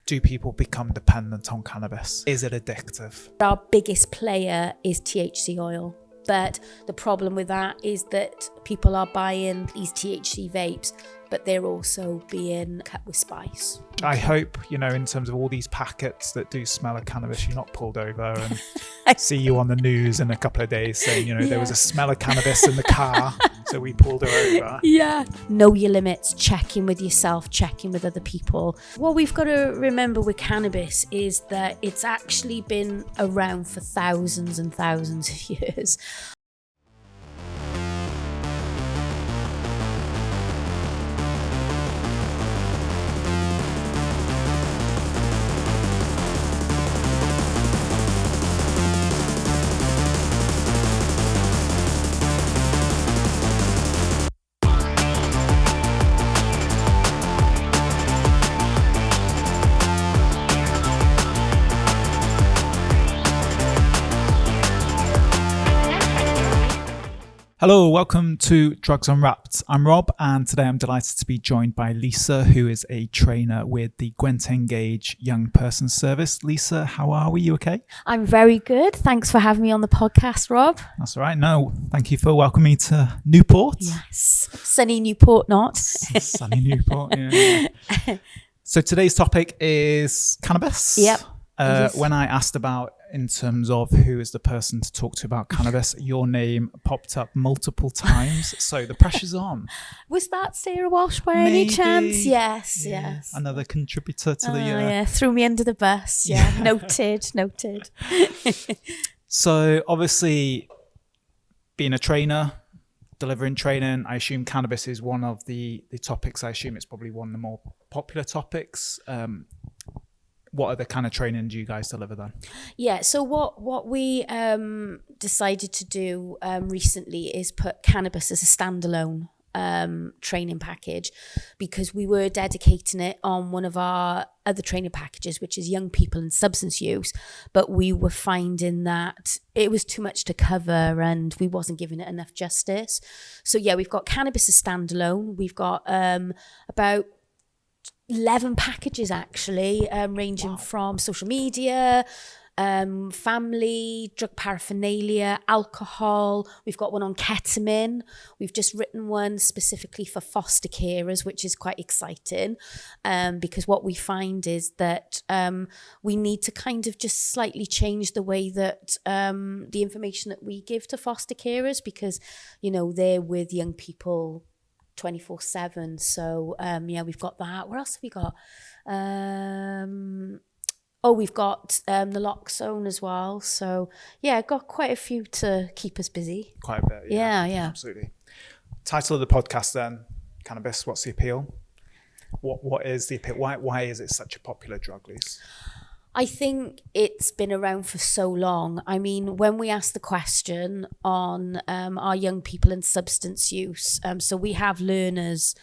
do people become dependent on cannabis? Is it addictive? Our biggest player is THC oil. But the problem with that is that people are buying these THC vapes, but they're also being cut with spice. I hope, in terms of all these packets that do smell of cannabis, you're not pulled over and see you on the news in a couple of days saying, there was a smell of cannabis in the car, so we pulled her over. Yeah. Know your limits, check in with yourself, check in with other people. What we've got to remember with cannabis is that it's actually been around for thousands and thousands of years. Hello, welcome to Drugs Unwrapped. I'm Rob, and today I'm delighted to be joined by Lisa, who is a trainer with the Gwent N-Gage Young Person Service. Lisa, how are we? You okay? I'm very good. Thanks for having me on the podcast, Rob. That's all right. No, thank you for welcoming me to Newport. Yes, sunny Newport, not. Sunny Newport, yeah. So today's topic is cannabis. Yep. When I asked about in terms of who is the person to talk to about cannabis, your name popped up multiple times. So the pressure's on. Was that Sarah Walsh by any chance? Yes, yeah. yes. Another contributor to the... Yeah, threw me under the bus. Yeah, noted. So obviously, being a trainer, delivering training, I assume cannabis is one of the topics. I assume it's probably one of the more popular topics. What other kind of training do you guys deliver then? Yeah, so what we decided to do recently is put cannabis as a standalone training package, because we were dedicating it on one of our other training packages, which is young people and substance use, but we were finding that it was too much to cover and we wasn't giving it enough justice. So yeah, we've got cannabis as standalone. We've got about 11 packages actually, ranging from social media, family, drug paraphernalia, alcohol. We've got one on ketamine. We've just written one specifically for foster carers, which is quite exciting, because what we find is that we need to kind of just slightly change the way that the information that we give to foster carers, because, they're with young people 24/7. So yeah, we've got that. What else have we got? We've got the lock zone as well. So yeah, got quite a few to keep us busy. Quite a bit. Yeah. Absolutely. Title of the podcast then, cannabis. What's the appeal? What is the appeal? Why is it such a popular drug, Lise? I think it's been around for so long. I mean, when we ask the question on our young people and substance use, so we have learners,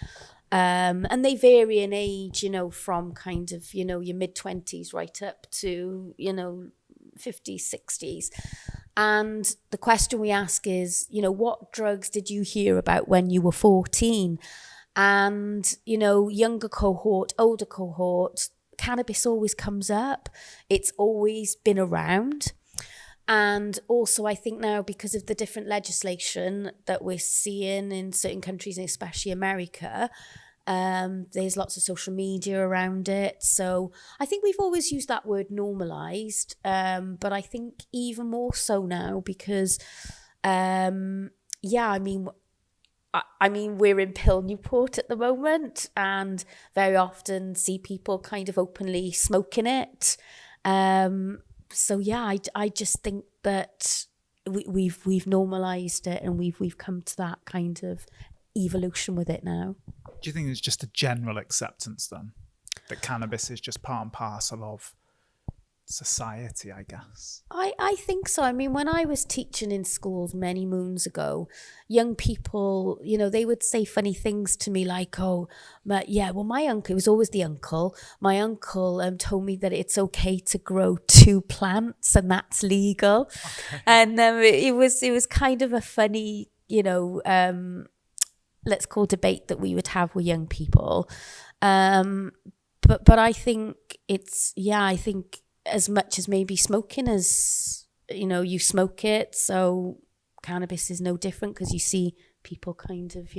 and they vary in age, from kind of, your mid-20s right up to, 50s, 60s. And the question we ask is, what drugs did you hear about when you were 14? And, younger cohort, older cohort, cannabis always comes up. It's always been around. And also I think now, because of the different legislation that we're seeing in certain countries, and especially America, there's lots of social media around it. So I think we've always used that word normalized, but I think even more so now, because we're in Pill Newport at the moment, and very often see people kind of openly smoking it. So yeah, I just think that we've normalized it, and we've come to that kind of evolution with it now. Do you think there's just a general acceptance then that cannabis is just part and parcel of society, I guess? I think so. I mean, when I was teaching in schools many moons ago, young people, they would say funny things to me like, my uncle, it was always the uncle, my uncle told me that it's okay to grow 2 plants and that's legal. Okay. And it was kind of a funny, let's call debate that we would have with young people. but I think I think as much as maybe smoking is, you smoke it, so cannabis is no different, because you see people kind of,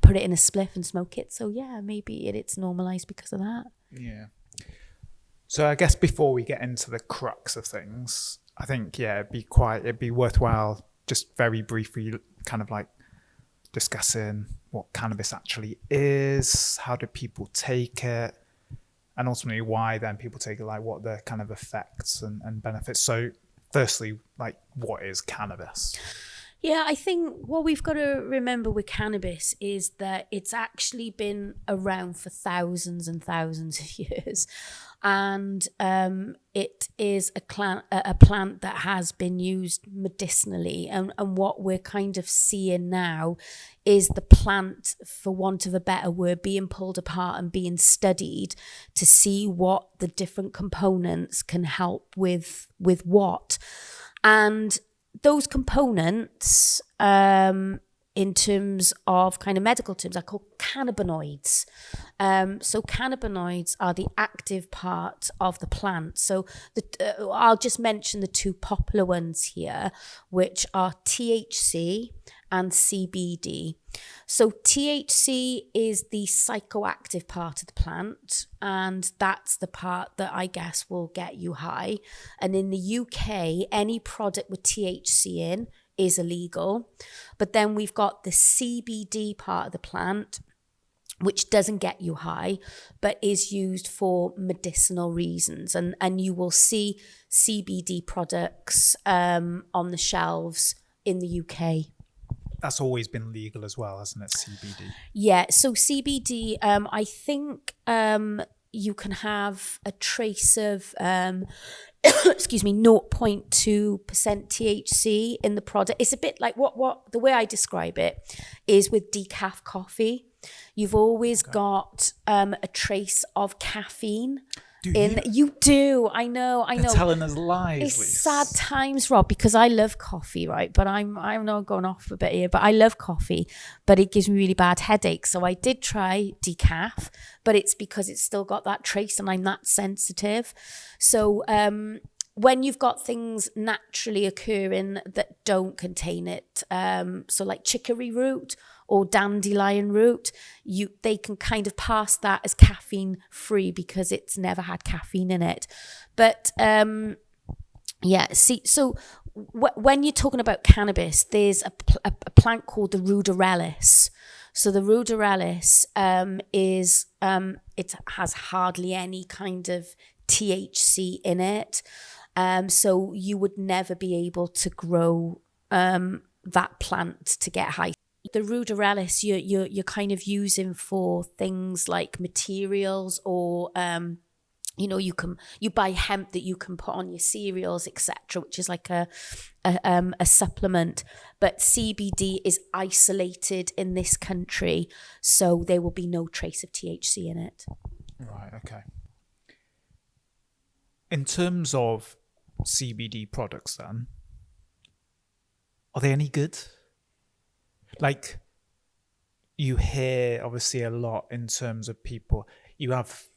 put it in a spliff and smoke it. So yeah, maybe it's normalized because of that. Yeah. So I guess before we get into the crux of things, I think, it'd be worthwhile just very briefly kind of like discussing what cannabis actually is, how do people take it, and ultimately why then people take it, like what the kind of effects and benefits. So firstly, like, what is cannabis? Yeah, I think what we've got to remember with cannabis is that it's actually been around for thousands and thousands of years. And it is a plant that has been used medicinally. And what we're kind of seeing now is the plant, for want of a better word, being pulled apart and being studied to see what the different components can help with what. And those components, in terms of kind of medical terms, are called cannabinoids. So cannabinoids are the active part of the plant. So I'll just mention the two popular ones here, which are THC and CBD. So THC is the psychoactive part of the plant, and that's the part that I guess will get you high. And in the UK, any product with THC in is illegal. But then we've got the CBD part of the plant, which doesn't get you high, but is used for medicinal reasons. And you will see CBD products on the shelves in the UK. That's always been legal as well, hasn't it, CBD? Yeah, so CBD, I think you can have a trace of, 0.2% THC in the product. It's a bit like what the way I describe it is with decaf coffee. You've always got a trace of caffeine. You do. I know. They're telling us lies. It's Lise. sad times, Rob, because I love coffee, right? But I'm not going off a bit here, but I love coffee, but it gives me really bad headaches. So I did try decaf, but it's because it's still got that trace and I'm that sensitive. So when you've got things naturally occurring that don't contain it, so like chicory root or dandelion root, they can kind of pass that as caffeine free because it's never had caffeine in it. But when you're talking about cannabis, there's a plant called the ruderellus. So the ruderellus it has hardly any kind of THC in it. So you would never be able to grow that plant to get high. The ruderellus you're kind of using for things like materials, or you buy hemp that you can put on your cereals, etc., which is like a supplement. But CBD is isolated in this country, so there will be no trace of THC in it. Right. Okay. In terms of CBD products, then, are they any good? Like, you hear obviously a lot in terms of people. You have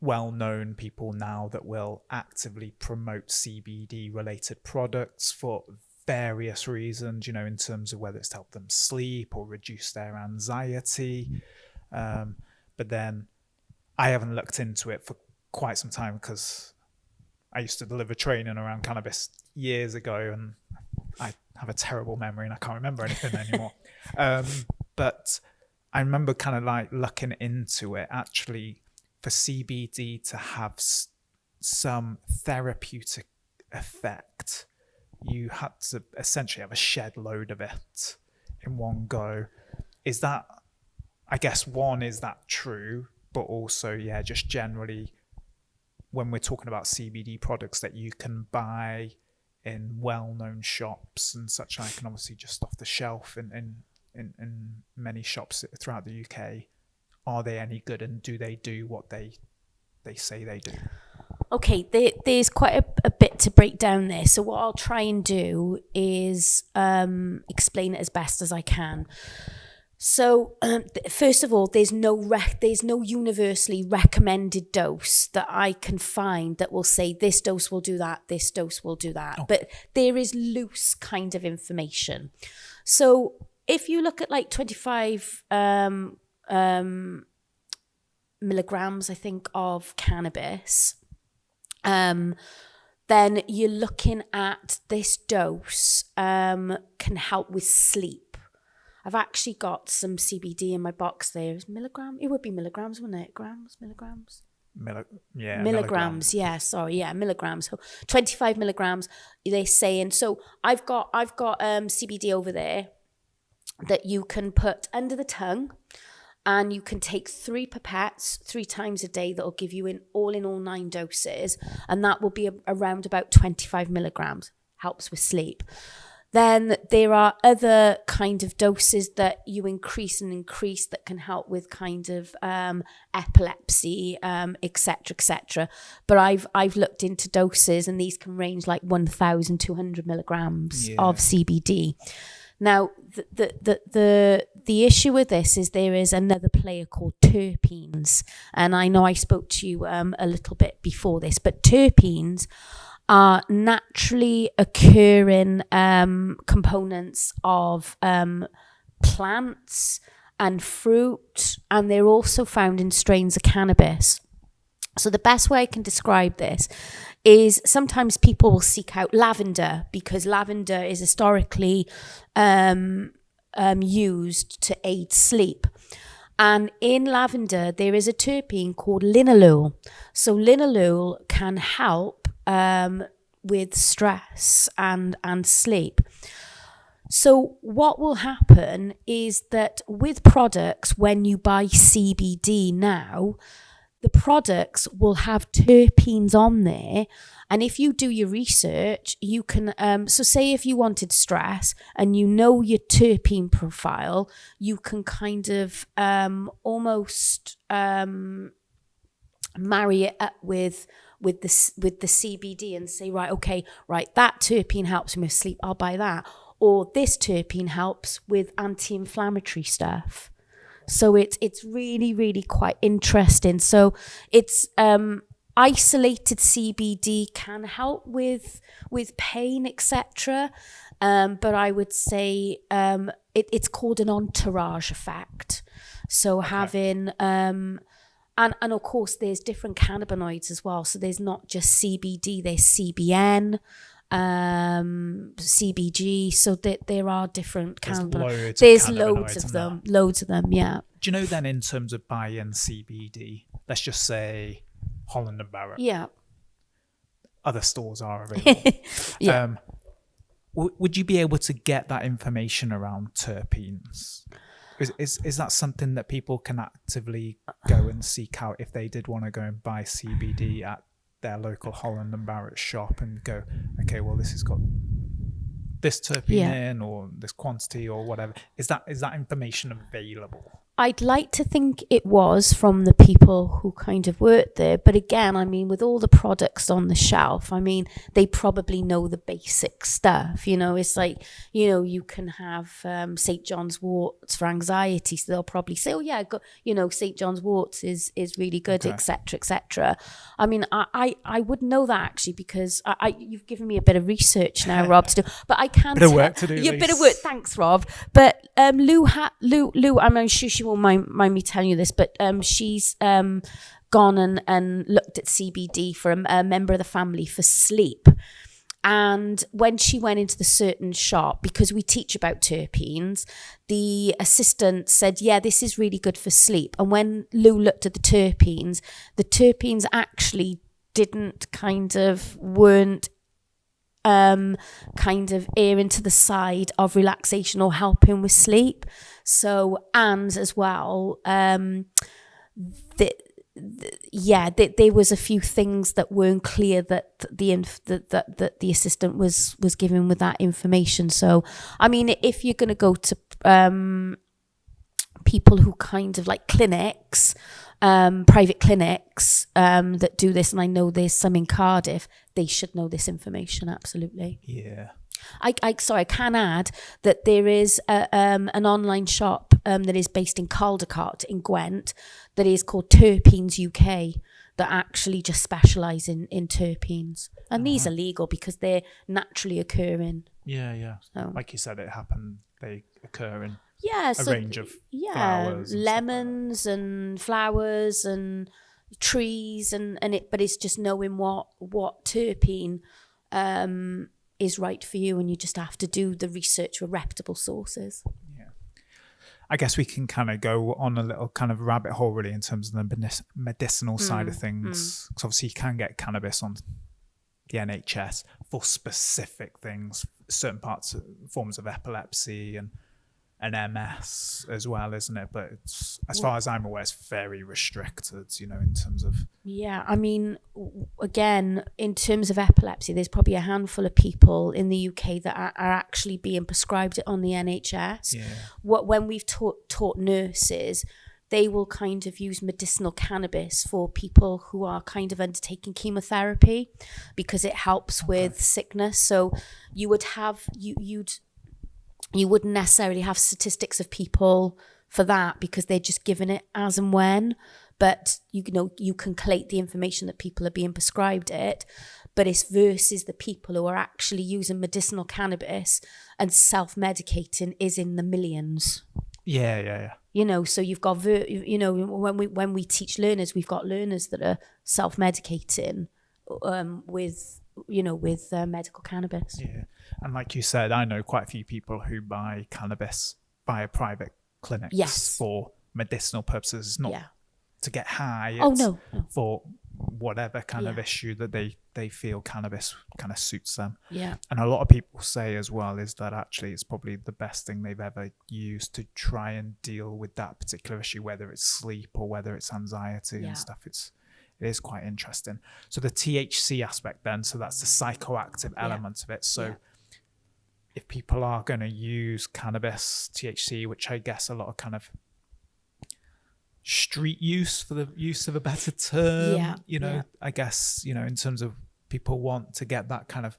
well-known people now that will actively promote CBD related products for various reasons, in terms of whether it's to help them sleep or reduce their anxiety. But then I haven't looked into it for quite some time because I used to deliver training around cannabis years ago, and I have a terrible memory and I can't remember anything anymore. But I remember kind of like looking into it. Actually, for CBD to have some therapeutic effect, you had to essentially have a shed load of it in one go. Is that, I guess, one, is that true? But also, just generally, when we're talking about CBD products that you can buy in well-known shops and such like, and obviously just off the shelf in many shops throughout the UK, are they any good, and do they do what they say they do? Okay, there's quite a bit to break down there. So what I'll try and do is explain it as best as I can. So first of all, there's no universally recommended dose that I can find that will say this dose will do that, this dose will do that. But there is loose kind of information. So if you look at like 25 milligrams, I think, of cannabis, then you're looking at this dose can help with sleep. I've actually got some CBD in my box there. Is milligram? It would be milligrams, wouldn't it? Milligrams. Milligrams. Yeah, sorry. Yeah, milligrams. So 25 milligrams. They're saying. So I've got CBD over there that you can put under the tongue, and you can take 3 pipettes 3 times a day. That'll give you in all 9 doses, and that will be around about 25 milligrams. Helps with sleep. Then there are other kind of doses that you increase that can help with kind of epilepsy, etc. But I've looked into doses, and these can range like 1,200 milligrams of CBD. Now, the issue with this is there is another player called terpenes, and I know I spoke to you a little bit before this, but terpenes are naturally occurring components of plants and fruit, and they're also found in strains of cannabis. So the best way I can describe this is sometimes people will seek out lavender, because lavender is historically used to aid sleep. And in lavender, there is a terpene called linalool. So linalool can help with stress and sleep. So what will happen is that with products, when you buy CBD now, the products will have terpenes on there. And if you do your research, you can, so say if you wanted stress and you know your terpene profile, you can kind of almost marry it up with the CBD and say, right, that terpene helps me with sleep, I'll buy that. Or this terpene helps with anti-inflammatory stuff. So it's really, really quite interesting. So it's isolated CBD can help with pain, etc. But I would say it's called an entourage effect. So having and of course there's different cannabinoids as well. So there's not just CBD, there's CBN, CBG. So there are different cannabinoids. There's loads of them. Yeah. Do you know then, in terms of buying CBD, let's just say Holland and Barrett. Yeah. Other stores are available. Yeah. Would you be able to get that information around terpenes? Is that something that people can actively go and seek out if they did want to go and buy CBD at their local Holland and Barrett shop and go, okay, well, this has got this terpene in, or this quantity, or whatever? Is that information available? I'd like to think it was from the people who kind of worked there. But again, I mean, with all the products on the shelf, I mean, they probably know the basic stuff. You know, it's like, you know, you can have St. John's worts for anxiety. So they'll probably say, oh, yeah, St. John's worts is really good, etc., etc. I mean, I wouldn't know that actually, because you've given me a bit of research now, Rob, to do. But I can't. Bit of work to do. Yeah, bit of work. Thanks, Rob. But Lou, I'm sure she won't mind me telling you this, but she's gone and looked at CBD for a member of the family for sleep. And when she went into the certain shop, because we teach about terpenes, the assistant said, yeah, this is really good for sleep. And when Lou looked at the terpenes actually weren't kind of erring to the side of relaxation or helping with sleep. So, and as well, there was a few things that weren't clear that the assistant was given with that information. So, I mean, if you're going to go to people who kind of like clinics, private clinics that do this, and I know there's some in Cardiff, they should know this information, absolutely. Yeah. I can add that there is an online shop that is based in Caldecott in Gwent that is called Terpenes UK, that actually just specialise in terpenes. And these are legal because they're naturally occurring. Yeah. So. Like you said, they occur in Yeah, a range of flowers. Lemons and flowers and trees but it's just knowing what terpene is right for you, and you just have to do the research with reputable sources. Yeah, I guess we can kind of go on a little kind of rabbit hole really in terms of the medicinal side of things, because obviously you can get cannabis on the NHS for specific things, certain forms of epilepsy and MS as well, isn't it? But it's, as far as I'm aware, it's very restricted, in terms of... Yeah, I mean, again, in terms of epilepsy, there's probably a handful of people in the UK that are actually being prescribed it on the NHS. Yeah. When we've taught nurses, they will kind of use medicinal cannabis for people who are kind of undertaking chemotherapy because it helps with sickness. So you would have... You wouldn't necessarily have statistics of people for that because they're just given it as and when. But you can collate the information that people are being prescribed it. But it's versus the people who are actually using medicinal cannabis and self-medicating is in the millions. Yeah. So you've got when we teach learners, we've got learners that are self-medicating with medical cannabis. Yeah. And like you said, I know quite a few people who buy cannabis via private clinics for medicinal purposes, not to get high. No. For whatever kind of issue that they feel cannabis kind of suits them. Yeah. And a lot of people say as well is that actually it's probably the best thing they've ever used to try and deal with that particular issue, whether it's sleep or whether it's anxiety and stuff. It is quite interesting. So the THC aspect then, so that's the psychoactive element of it. So if people are going to use cannabis, THC, which I guess a lot of kind of street use, for the use of a better term, I guess, in terms of people want to get that kind of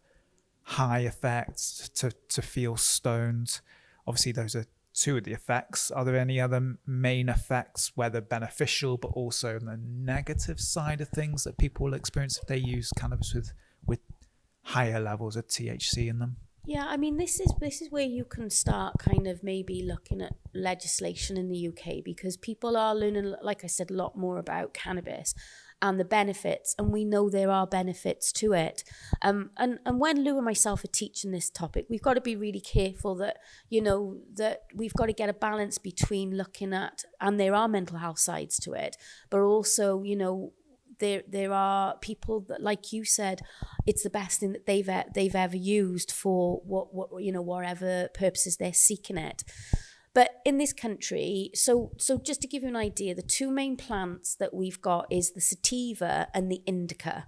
high effect, to feel stoned. Obviously, those are two of the effects. Are there any other main effects, whether beneficial but also the negative side of things, that people will experience if they use cannabis with higher levels of THC in them? Yeah, I mean, this is where you can start kind of maybe looking at legislation in the UK, because people are learning, like I said, a lot more about cannabis and the benefits, and we know there are benefits to it. And when Lou and myself are teaching this topic, we've got to be really careful that, that we've got to get a balance between looking at, and there are mental health sides to it, but also, there are people that, like you said, it's the best thing that they've ever used for whatever purposes they're seeking it. But in this country, so just to give you an idea, the two main plants that we've got is the sativa and the indica.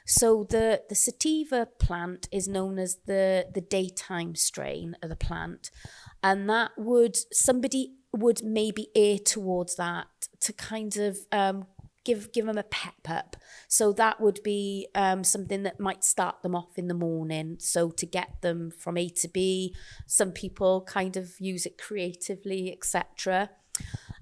So the sativa plant is known as the daytime strain of the plant, and that somebody would maybe err towards that to kind of give them a pep up. So that would be something that might start them off in the morning. So to get them from A to B, some people kind of use it creatively, etc.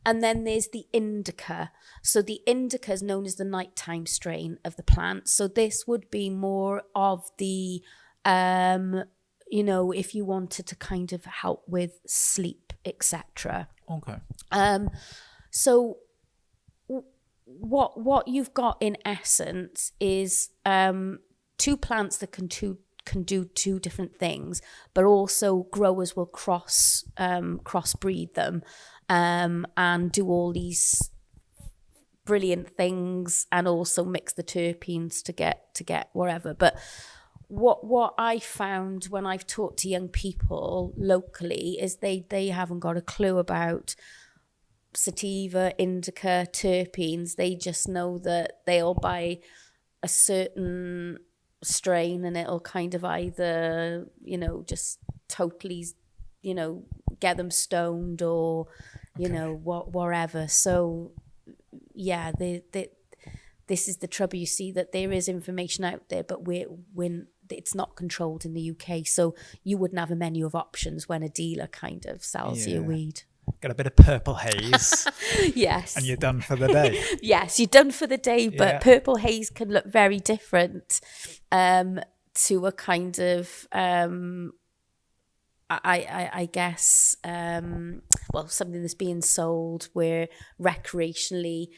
And then there's the indica. So the indica is known as the nighttime strain of the plant. So this would be more of the, if you wanted to kind of help with sleep, etc. Okay. So what you've got in essence is two plants that can do two different things, but also growers will crossbreed them and do all these brilliant things, and also mix the terpenes to get wherever. But what I found when I've talked to young people locally is they haven't got a clue about sativa, indica, terpenes. They just know that they'll buy a certain strain and it'll kind of either, just totally, get them stoned or, whatever. So, yeah, this is the trouble. You see that there is information out there, but it's not controlled in the UK. So you wouldn't have a menu of options when a dealer kind of sells you weed. get a bit of purple haze, Yes. and you're done for the day. Yes, you're done for the day, but Yeah. purple haze can look very different to a kind of I guess something that's being sold where recreationally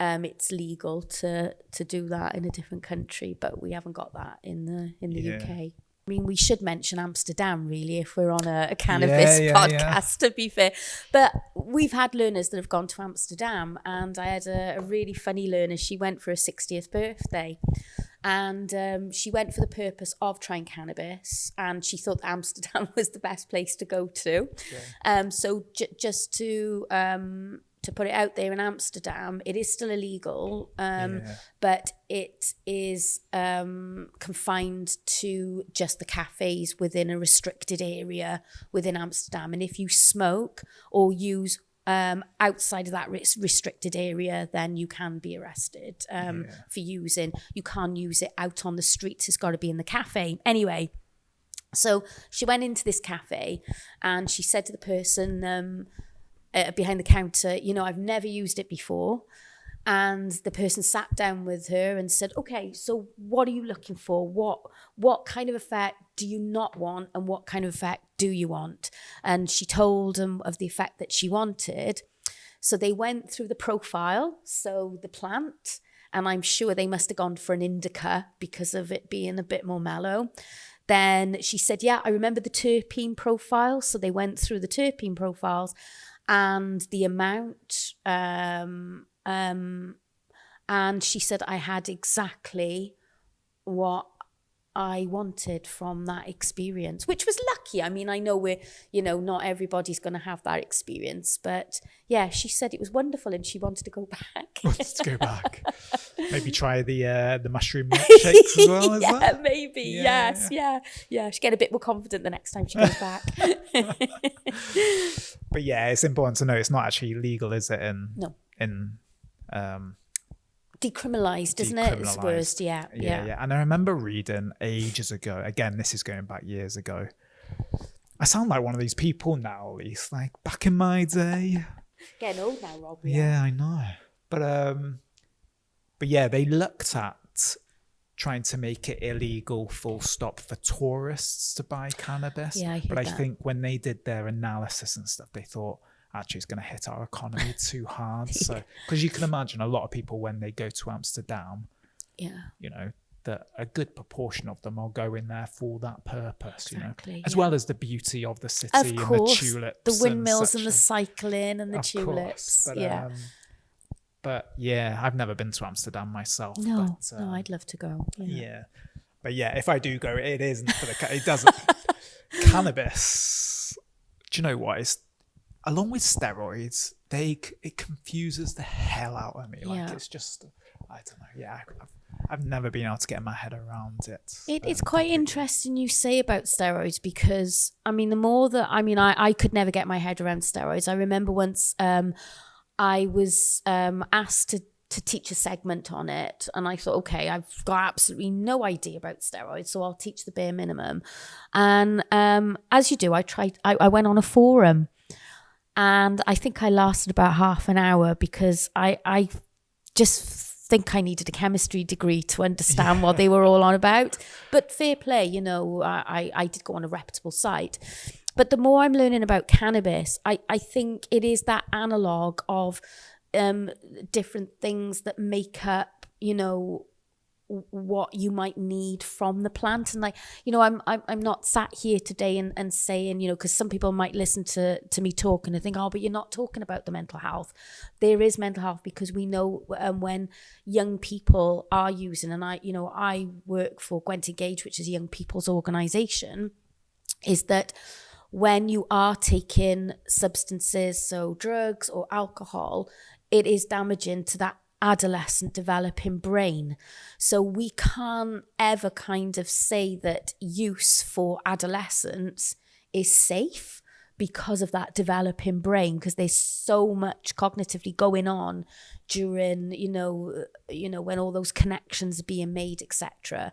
it's legal to do that in a different country, but we haven't got that in the UK. I mean, we should mention Amsterdam, really, if we're on a cannabis podcast, to be fair. But we've had learners that have gone to Amsterdam, and I had a really funny learner. She went for her 60th birthday, and she went for the purpose of trying cannabis, and she thought Amsterdam was the best place to go to. Yeah. So just to put it out there, in Amsterdam, it is still illegal, but it is confined to just the cafes within a restricted area within Amsterdam. And if you smoke or use outside of that restricted area, then you can be arrested for using. You can't use it out on the streets. It's got to be in the cafe. Anyway, so she went into this cafe and she said to the person behind the counter, I've never used it before. And the person sat down with her and said, okay, so what are you looking for? What kind of effect do you not want, and what kind of effect do you want? And she told him of the effect that she wanted. So they went through the profile, so the plant, and I'm sure they must have gone for an indica because of it being a bit more mellow. Then she said, yeah, I remember the terpene profile. So they went through the terpene profiles and the amount, and she said I had exactly what I wanted from that experience, which was lucky. I mean, I know not everybody's going to have that experience, but yeah, she said it was wonderful and she wanted to go back. Wants to go back. Maybe try the mushroom milkshakes as well, is yeah, that? Maybe, yes, yeah. She'll get a bit more confident the next time she goes back. But yeah, it's important to know it's not actually legal, is it? No. Decriminalised, isn't it? It's worse, yeah. And I remember reading ages ago, again, this is going back years ago. I sound like one of these people now, at least, like back in my day. Getting old now, Rob. Yeah, I know. But yeah, they looked at trying to make it illegal, full stop, for tourists to buy cannabis. Yeah, I think when they did their analysis and stuff, they thought, actually, it's going to hit our economy too hard. So, because you can imagine a lot of people, when they go to Amsterdam, that a good proportion of them are going there for that purpose, as well as the beauty of the city, of course, and the tulips, the windmills and the cycling and the tulips. But yeah, I've never been to Amsterdam myself. No, I'd love to go. Yeah. But yeah, if I do go, it isn't for it doesn't. Cannabis, do you know what? It's, along with steroids, it confuses the hell out of me. Like, it's just, I don't know. Yeah, I've never been able to get my head around it. It's quite interesting you say about steroids, because, I mean, I could never get my head around steroids. I remember once I was asked to teach a segment on it, and I thought, okay, I've got absolutely no idea about steroids, so I'll teach the bare minimum. And as you do, I went on a forum, and I think I lasted about half an hour, because I just think I needed a chemistry degree to understand what they were all on about. But fair play, I did go on a reputable site. But the more I'm learning about cannabis, I think it is that analog of different things that make up, what you might need from the plant. And I'm not sat here today and saying, because some people might listen to me talking and think, oh, but you're not talking about the mental health. There is mental health, because we know when young people are using, and I work for Gwent N-Gage, which is a young people's organisation, is that when you are taking substances, so drugs or alcohol, it is damaging to that adolescent developing brain. So we can't ever kind of say that use for adolescents is safe because of that developing brain, because there's so much cognitively going on during, when all those connections are being made, etc.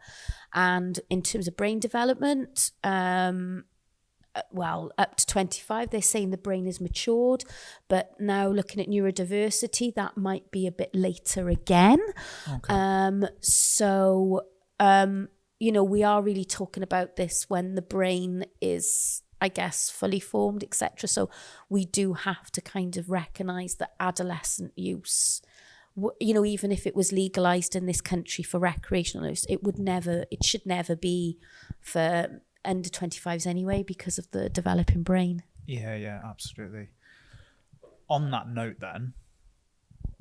And in terms of brain development, up to 25, they're saying the brain is matured, but now looking at neurodiversity, that might be a bit later again. Okay. We are really talking about this when the brain is, I guess, fully formed, etc. So we do have to kind of recognize that adolescent use, even if it was legalized in this country for recreational use, it should never be for under 25s anyway, because of the developing brain. Yeah, absolutely. On that note then,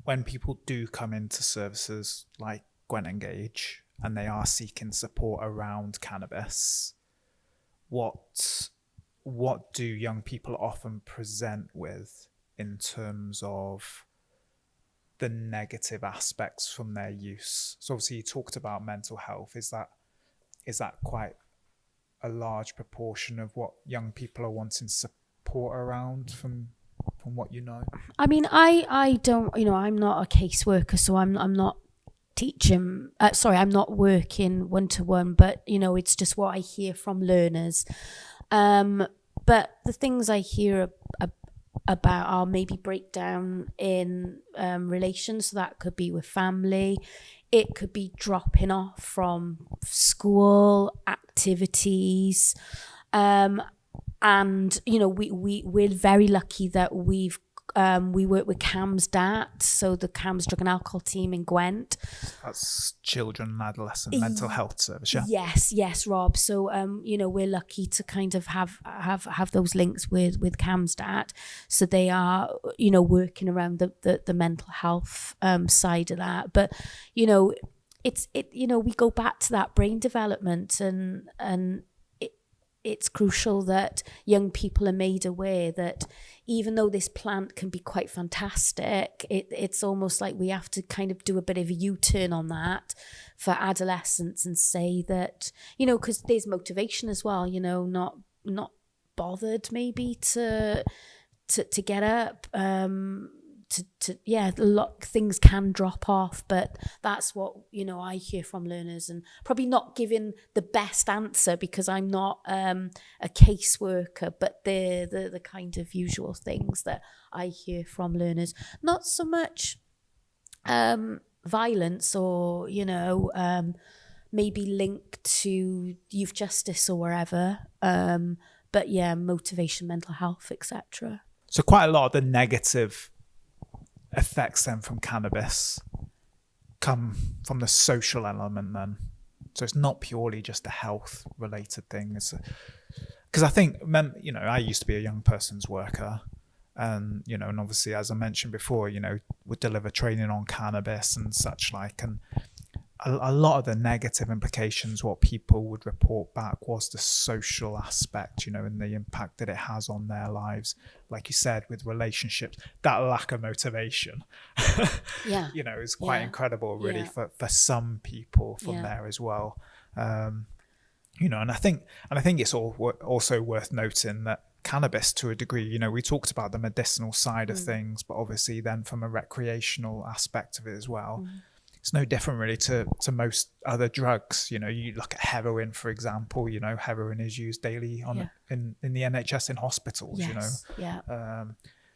when people do come into services like Gwent N-Gage and they are seeking support around cannabis, what do young people often present with in terms of the negative aspects from their use? So obviously you talked about mental health. Is that quite a large proportion of what young people are wanting support around from what you know? I mean, I don't, I'm not a caseworker, so I'm not teaching, I'm not working one-to-one, but, it's just what I hear from learners. But the things I hear about are maybe breakdown in relations. So that could be with family. It could be dropping off from school activities. And, we're very lucky that we work with CAMS DAT, so the CAMS Drug and Alcohol team in Gwent. That's Children and Adolescent Mental Health Service, yeah? Yes, Rob. So, we're lucky to kind of have those links with CAMS DAT. So they are, working around the mental health side of that. But, we go back to that brain development, and it's crucial that young people are made aware that even though this plant can be quite fantastic, it's almost like we have to kind of do a bit of a U-turn on that for adolescents and say that, because there's motivation as well, not bothered maybe to get up, a lot things can drop off, but that's what I hear from learners, and probably not giving the best answer because I'm not a caseworker, but they're the kind of usual things that I hear from learners. Not so much violence or maybe linked to youth justice or wherever, but motivation, mental health, etc. So quite a lot of the negative effects then from cannabis come from the social element then. So it's not purely just a health related thing. Because I think, I used to be a young person's worker, and, and obviously, as I mentioned before, would deliver training on cannabis and such like. And a lot of the negative implications, what people would report back was the social aspect, and the impact that it has on their lives. Like you said, with relationships, that lack of motivation, is quite incredible really for some people from there as well. And I think it's also worth noting that cannabis, to a degree, we talked about the medicinal side of things, but obviously then from a recreational aspect of it as well. It's no different really to most other drugs. You look at heroin, for example, heroin is used daily in the NHS in hospitals,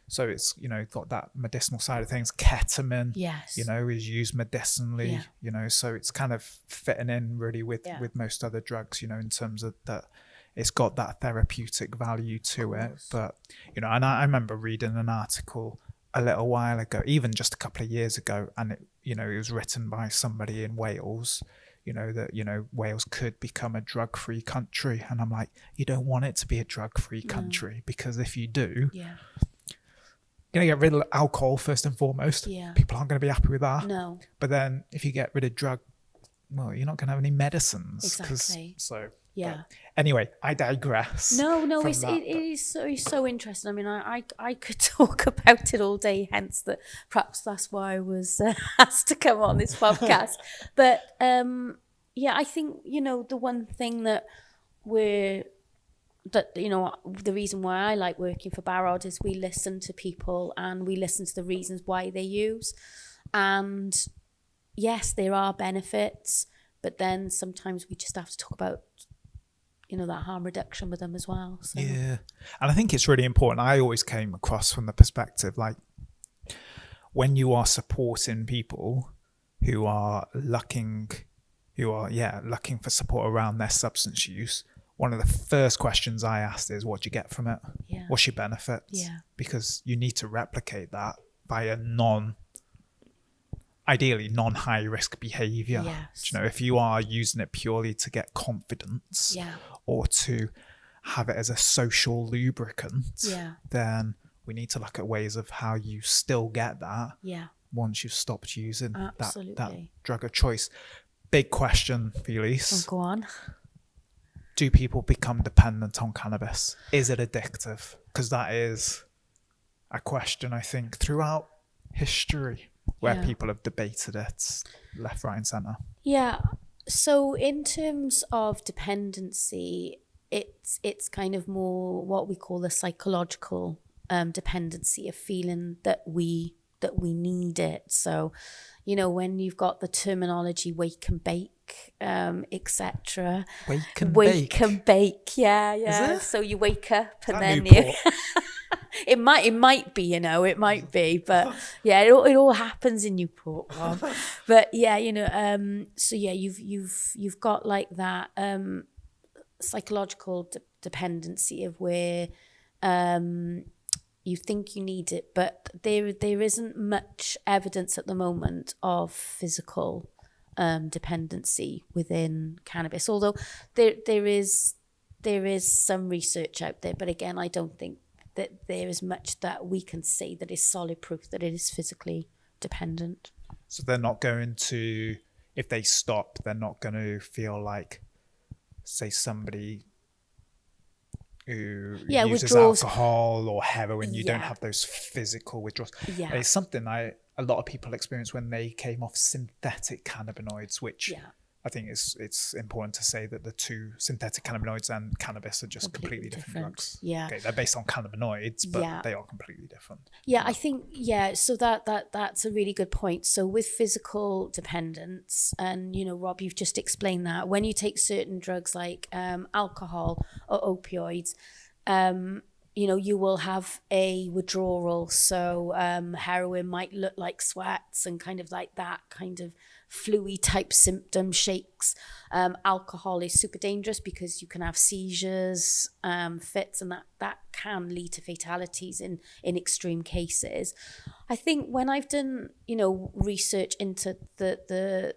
so it's, got that medicinal side of things. Ketamine, is used medicinally, so it's kind of fitting in really with most other drugs, in terms of that it's got that therapeutic value to it. But, and I remember reading an article a little while ago, even just a couple of years ago, and it was written by somebody in Wales, that, Wales could become a drug-free country. And I'm like, you don't want it to be a drug-free country, because if you do, you're going to get rid of alcohol first and foremost. People aren't going to be happy with that. No. But then if you get rid of drug, well, you're not going to have any medicines. Exactly. But anyway, I digress. No, it is so interesting. I mean, I could talk about it all day, hence that perhaps that's why I was asked to come on this podcast. But I think, the one thing the reason why I like working for Barod is we listen to people and we listen to the reasons why they use. And yes, there are benefits, but then sometimes we just have to talk about that harm reduction with them as well. So. Yeah. And I think it's really important. I always came across from the perspective, like, when you are supporting people who are looking for support around their substance use, one of the first questions I asked is, what do you get from it? Yeah. What's your benefits? Yeah. Because you need to replicate that by a ideally non-high risk behavior. Yes. If you are using it purely to get confidence, or to have it as a social lubricant, then we need to look at ways of how you still get that once you've stopped using that drug of choice. Big question, Felice. Go on. Do people become dependent on cannabis? Is it addictive? Because that is a question, I think, throughout history, where people have debated it left, right and centre. Yeah. So in terms of dependency, it's kind of more what we call the psychological dependency, of feeling that we need it. So, when you've got the terminology wake and bake, etc. Wake and bake, yeah. Is it? So you wake up and then you. it might be, it might be, but yeah, it all happens in Newport. But yeah, so yeah, you've got like that psychological dependency of where you think you need it, but there isn't much evidence at the moment of physical dependency within cannabis. Although there is some research out there, but again, I don't think that there is much that we can say that is solid proof that it is physically dependent. So they're not going to, if they stop, they're not going to feel like, say, somebody who uses withdrawals. Alcohol or heroin, you don't have those physical withdrawals. Yeah. It's something a lot of people experience when they came off synthetic cannabinoids, which I think it's important to say that the two, synthetic cannabinoids and cannabis, are just completely different drugs. Yeah. Okay, they're based on cannabinoids, but they are completely different. Yeah, I think, so that's a really good point. So with physical dependence, and, Rob, you've just explained that, when you take certain drugs like alcohol or opioids, you will have a withdrawal. So heroin might look like sweats and kind of like that kind of flu-y type symptom shakes. Alcohol is super dangerous because you can have seizures, fits, and that can lead to fatalities in extreme cases. I think when I've done research into the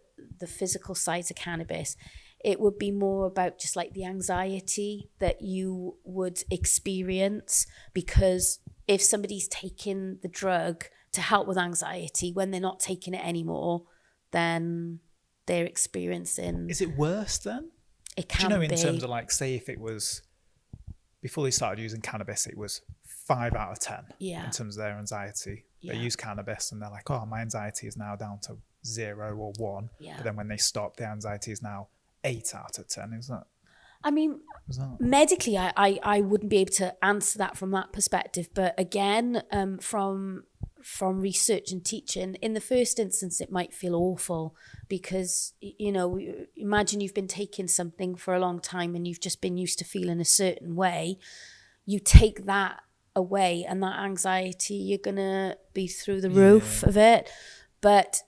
physical sides of cannabis, it would be more about just like the anxiety that you would experience, because if somebody's taking the drug to help with anxiety, when they're not taking it anymore, then they're experiencing... Is it worse then? It can be. In terms of, like, say if it was, before they started using cannabis, it was 5 out of 10 in terms of their anxiety. They use cannabis and they're like, oh, my anxiety is now down to 0 or 1. But then when they stop, their anxiety is now 8 out of 10. Is that... I mean, medically, I wouldn't be able to answer that from that perspective. But again, from research and teaching, in the first instance, it might feel awful because, imagine you've been taking something for a long time and you've just been used to feeling a certain way. You take that away and that anxiety, you're going to be through the roof of it. But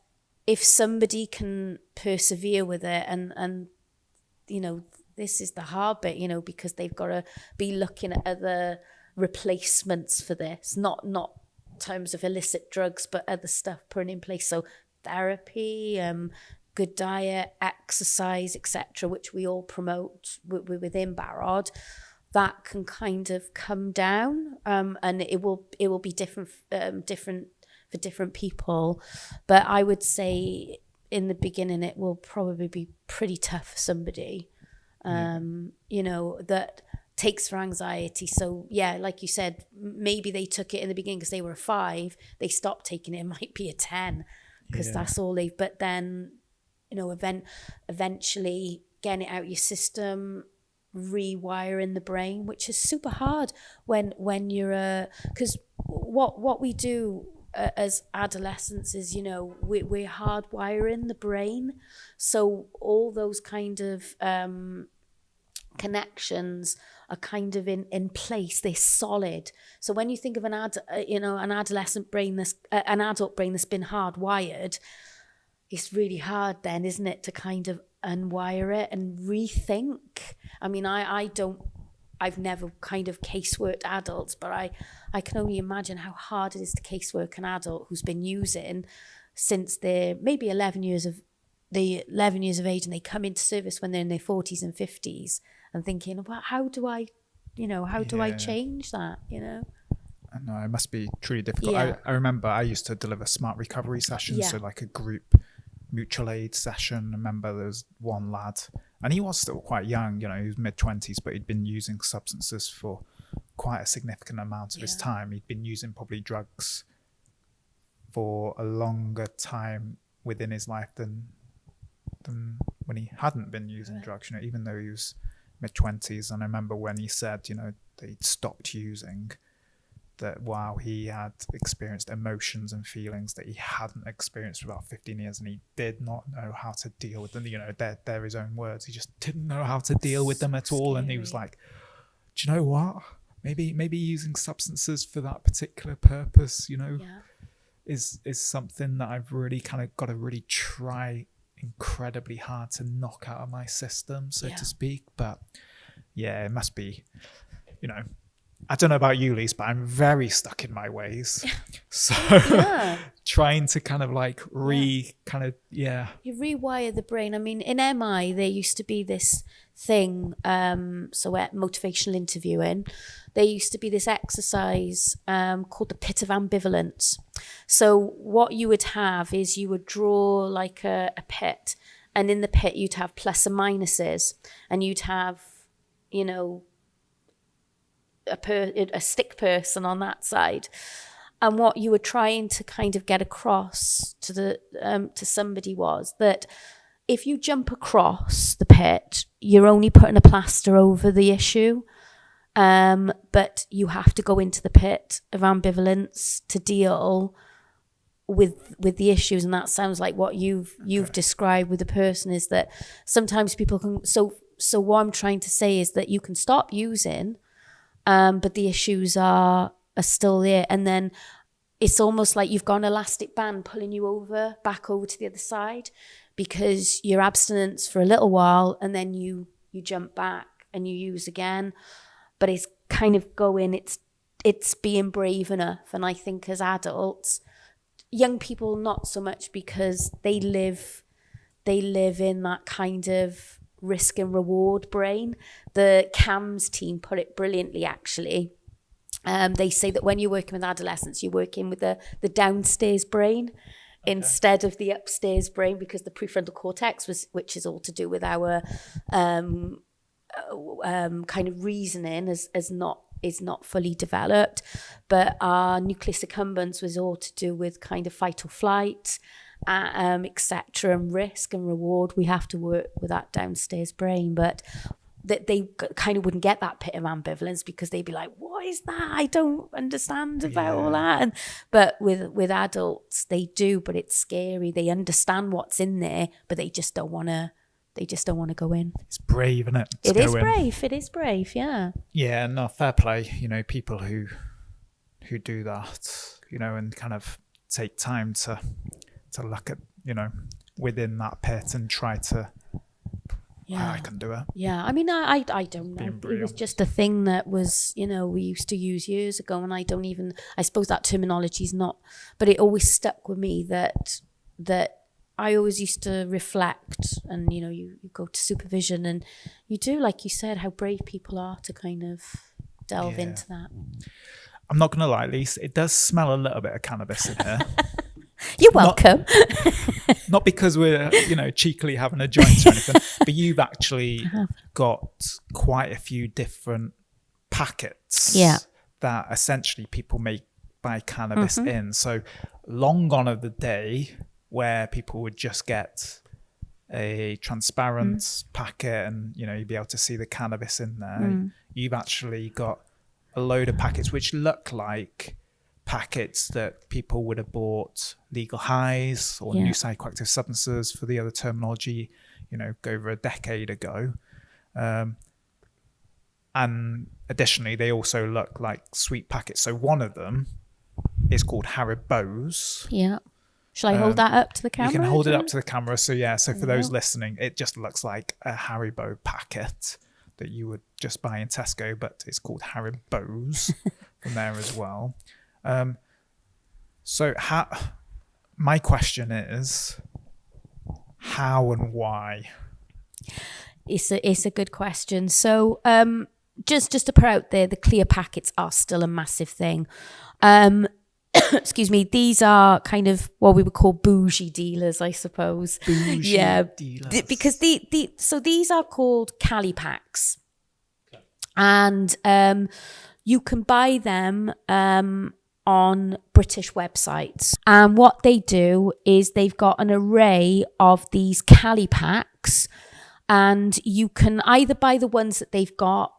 if somebody can persevere with it and this is the hard bit, because they've got to be looking at other replacements for this, not terms of illicit drugs, but other stuff put in place. So therapy, good diet, exercise, etc., which we all promote within Barod, that can kind of come down, and it will be different for different people. But I would say in the beginning it will probably be pretty tough for somebody, that takes for anxiety. So yeah, like you said, maybe they took it in the beginning because they were a 5, they stopped taking it, it might be a 10 because that's all they've, but then eventually getting it out of your system, rewiring the brain, which is super hard when you're because what we do as adolescents is, we're hardwiring the brain, so all those kind of connections are kind of in place. They're solid. So when you think of an adolescent brain, an adult brain that's been hardwired, it's really hard then, isn't it, to kind of unwire it and rethink. I mean, I've never kind of caseworked adults, but I can only imagine how hard it is to casework an adult who's been using since they're maybe 11 years of age, and they come into service when they're in their 40s and 50s and thinking, well, how do I change that, I know, it must be truly difficult. Yeah. I remember I used to deliver smart recovery sessions, Yeah. so like a group mutual aid session. I remember there was one lad, and he was still quite young, he was mid-20s, but he'd been using substances for quite a significant amount of his time. He'd been using probably drugs for a longer time within his life than when he hadn't been using drugs, even though he was mid-20s. And I remember when he said, that he'd stopped using, that wow, he had experienced emotions and feelings that he hadn't experienced for about 15 years, and he did not know how to deal with them. They're his own words. He just didn't know how to deal with them at all. And he was like, do you know what? Maybe using substances for that particular purpose, is something that I've really kind of got to really try incredibly hard to knock out of my system, so to speak. But yeah, it must be, I don't know about you, Lise, but I'm very stuck in my ways. So trying to kind of like you rewire the brain. I mean, in MI, there used to be this thing, so at motivational interviewing, there used to be this exercise called the pit of ambivalence. So what you would have is you would draw like a pit, and in the pit you'd have plus and minuses, and you'd have, a stick person on that side. And what you were trying to kind of get across to somebody was that if you jump across the pit, you're only putting a plaster over the issue. But you have to go into the pit of ambivalence to deal with the issues. And that sounds like what you've described with the person, is that sometimes people can. So what I'm trying to say is that you can stop using, but the issues are still there. And then it's almost like you've got an elastic band pulling you back over to the other side, because you're abstinence for a little while and then you jump back and you use again. But it's kind of it's being brave enough. And I think as adults, young people not so much, because they live in that kind of risk and reward brain. The CAMS team put it brilliantly, actually. They say that when you're working with adolescents, you're working with the downstairs brain instead of the upstairs brain, because the prefrontal cortex, which is all to do with our kind of reasoning, is not fully developed, but our nucleus accumbens was all to do with kind of fight or flight, etc., and risk and reward. We have to work with that downstairs brain, but that they kind of wouldn't get that pit of ambivalence, because they'd be like, what is that? I don't understand about all that. But with adults, they do, but it's scary. They understand what's in there, but they just don't want to go in. It's brave, isn't it? It is brave. Yeah. Yeah, no, fair play. People who do that, and kind of take time to look at, within that pit and try to. Yeah, I can do it. Yeah, I mean, I don't know. It was just a thing that was, we used to use years ago, and I suppose that terminology is not, but it always stuck with me that I always used to reflect, and you go to supervision, and you do, like you said, how brave people are to kind of delve into that. I'm not gonna lie, Lise, it does smell a little bit of cannabis in here. You're welcome. Not because we're cheekily having a joint or anything, but you've actually got quite a few different packets that essentially people may buy cannabis in. So long gone are the day where people would just get a transparent packet and you'd be able to see the cannabis in there. You've actually got a load of packets which look like packets that people would have bought legal highs or new psychoactive substances, for the other terminology, go over a decade ago. And additionally, they also look like sweet packets. So one of them is called Haribo's. Yeah. Shall I hold that up to the camera? You can hold it up to the camera. So yeah, so for those listening, it just looks like a Haribo packet that you would just buy in Tesco, but it's called Haribo's from there as well. So my question is, how and why? It's a good question. So just to put out there, the clear packets are still a massive thing. Excuse me, these are kind of what we would call bougie dealers, I suppose. Bougie dealers. Because so these are called Cali packs. Okay. And you can buy them on British websites. And what they do is they've got an array of these Cali packs, and you can either buy the ones that they've got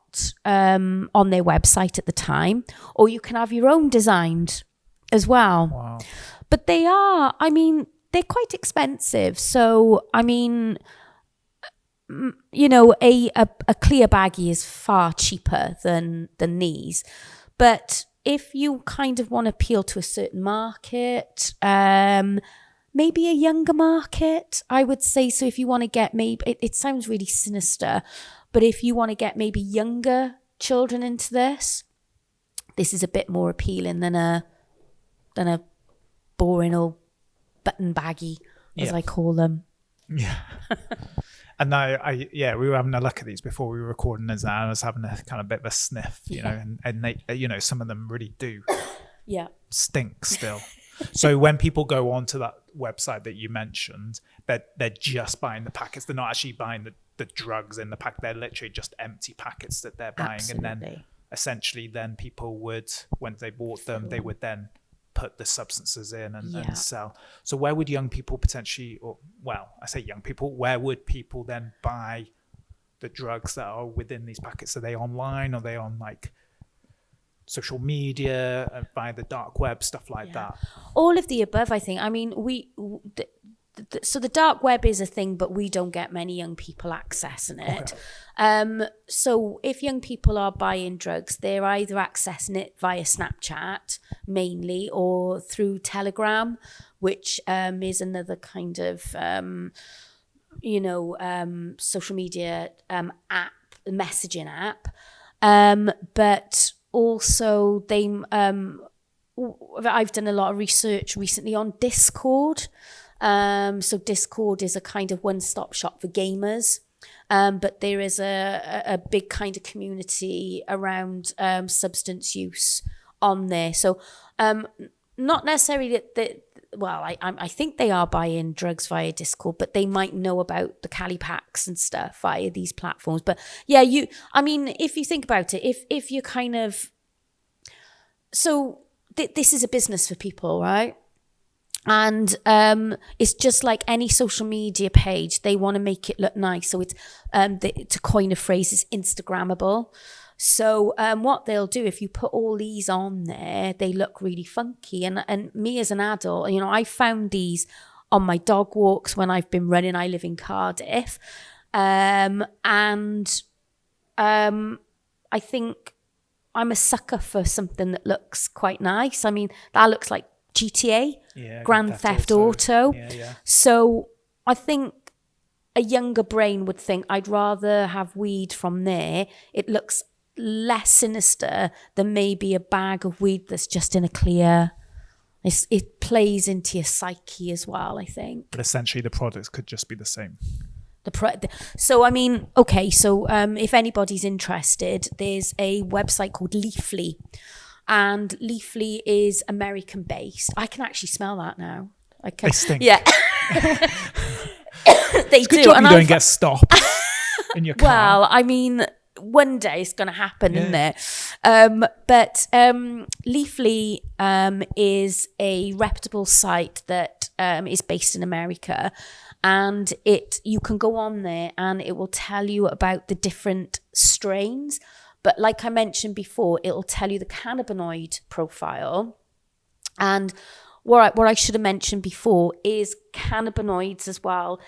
on their website at the time, or you can have your own designed as well. Wow. But they are, I mean, they're quite expensive. So, I mean, you know, a clear baggie is far cheaper than these. But if you kind of want to appeal to a certain market, maybe a younger market, I would say. So if you want to get maybe, it sounds really sinister, but if you want to get maybe younger children into this is a bit more appealing than a boring old button baggie, as I call them. Yeah. And now, we were having a look at these before we were recording this, and I was having a kind of bit of a sniff, you know, and they, you know, some of them really do stink still. So when people go onto that website that you mentioned, they're just buying the packets. They're not actually buying the drugs in the pack. They're literally just empty packets that they're buying. Absolutely. And then essentially then people would, when they bought them, they would then put the substances in and sell. So where would young people potentially, or well, I say young people, where would people then buy the drugs that are within these packets? Are they online? Are they on like social media, via the dark web, stuff like that? All of the above, I think. I mean, so the dark web is a thing, but we don't get many young people accessing it. Okay. So if young people are buying drugs, they're either accessing it via Snapchat mainly, or through Telegram, which is another kind of social media app, messaging app. But also I've done a lot of research recently on Discord. So Discord is a kind of one-stop shop for gamers. But there is a big kind of community around substance use on there. So not necessarily I think they are buying drugs via Discord, but they might know about the Cali packs and stuff via these platforms. But yeah, if you think about it, if you kind of, so this is a business for people, right? And it's just like any social media page. They want to make it look nice. So it's, to coin a phrase, it's Instagrammable. So what they'll do, if you put all these on there, they look really funky. And me as an adult, you know, I found these on my dog walks when I've been running. I live in Cardiff. I think I'm a sucker for something that looks quite nice. I mean, that looks like GTA, Grand Theft Auto. Yeah. So I think a younger brain would think, I'd rather have weed from there. It looks less sinister than maybe a bag of weed that's just in a clear. It plays into your psyche as well, I think. But essentially the products could just be the same. So, I mean, okay, so if anybody's interested, there's a website called Leafly. And Leafly is American based. I can actually smell that now. I can. They stink. Yeah. They do. Good job you don't get stopped in your car. Well, I mean, one day it's going to happen, isn't it? But Leafly is a reputable site that is based in America. And you can go on there and it will tell you about the different strains. But like I mentioned before, it'll tell you the cannabinoid profile. And what I should have mentioned before is cannabinoids as well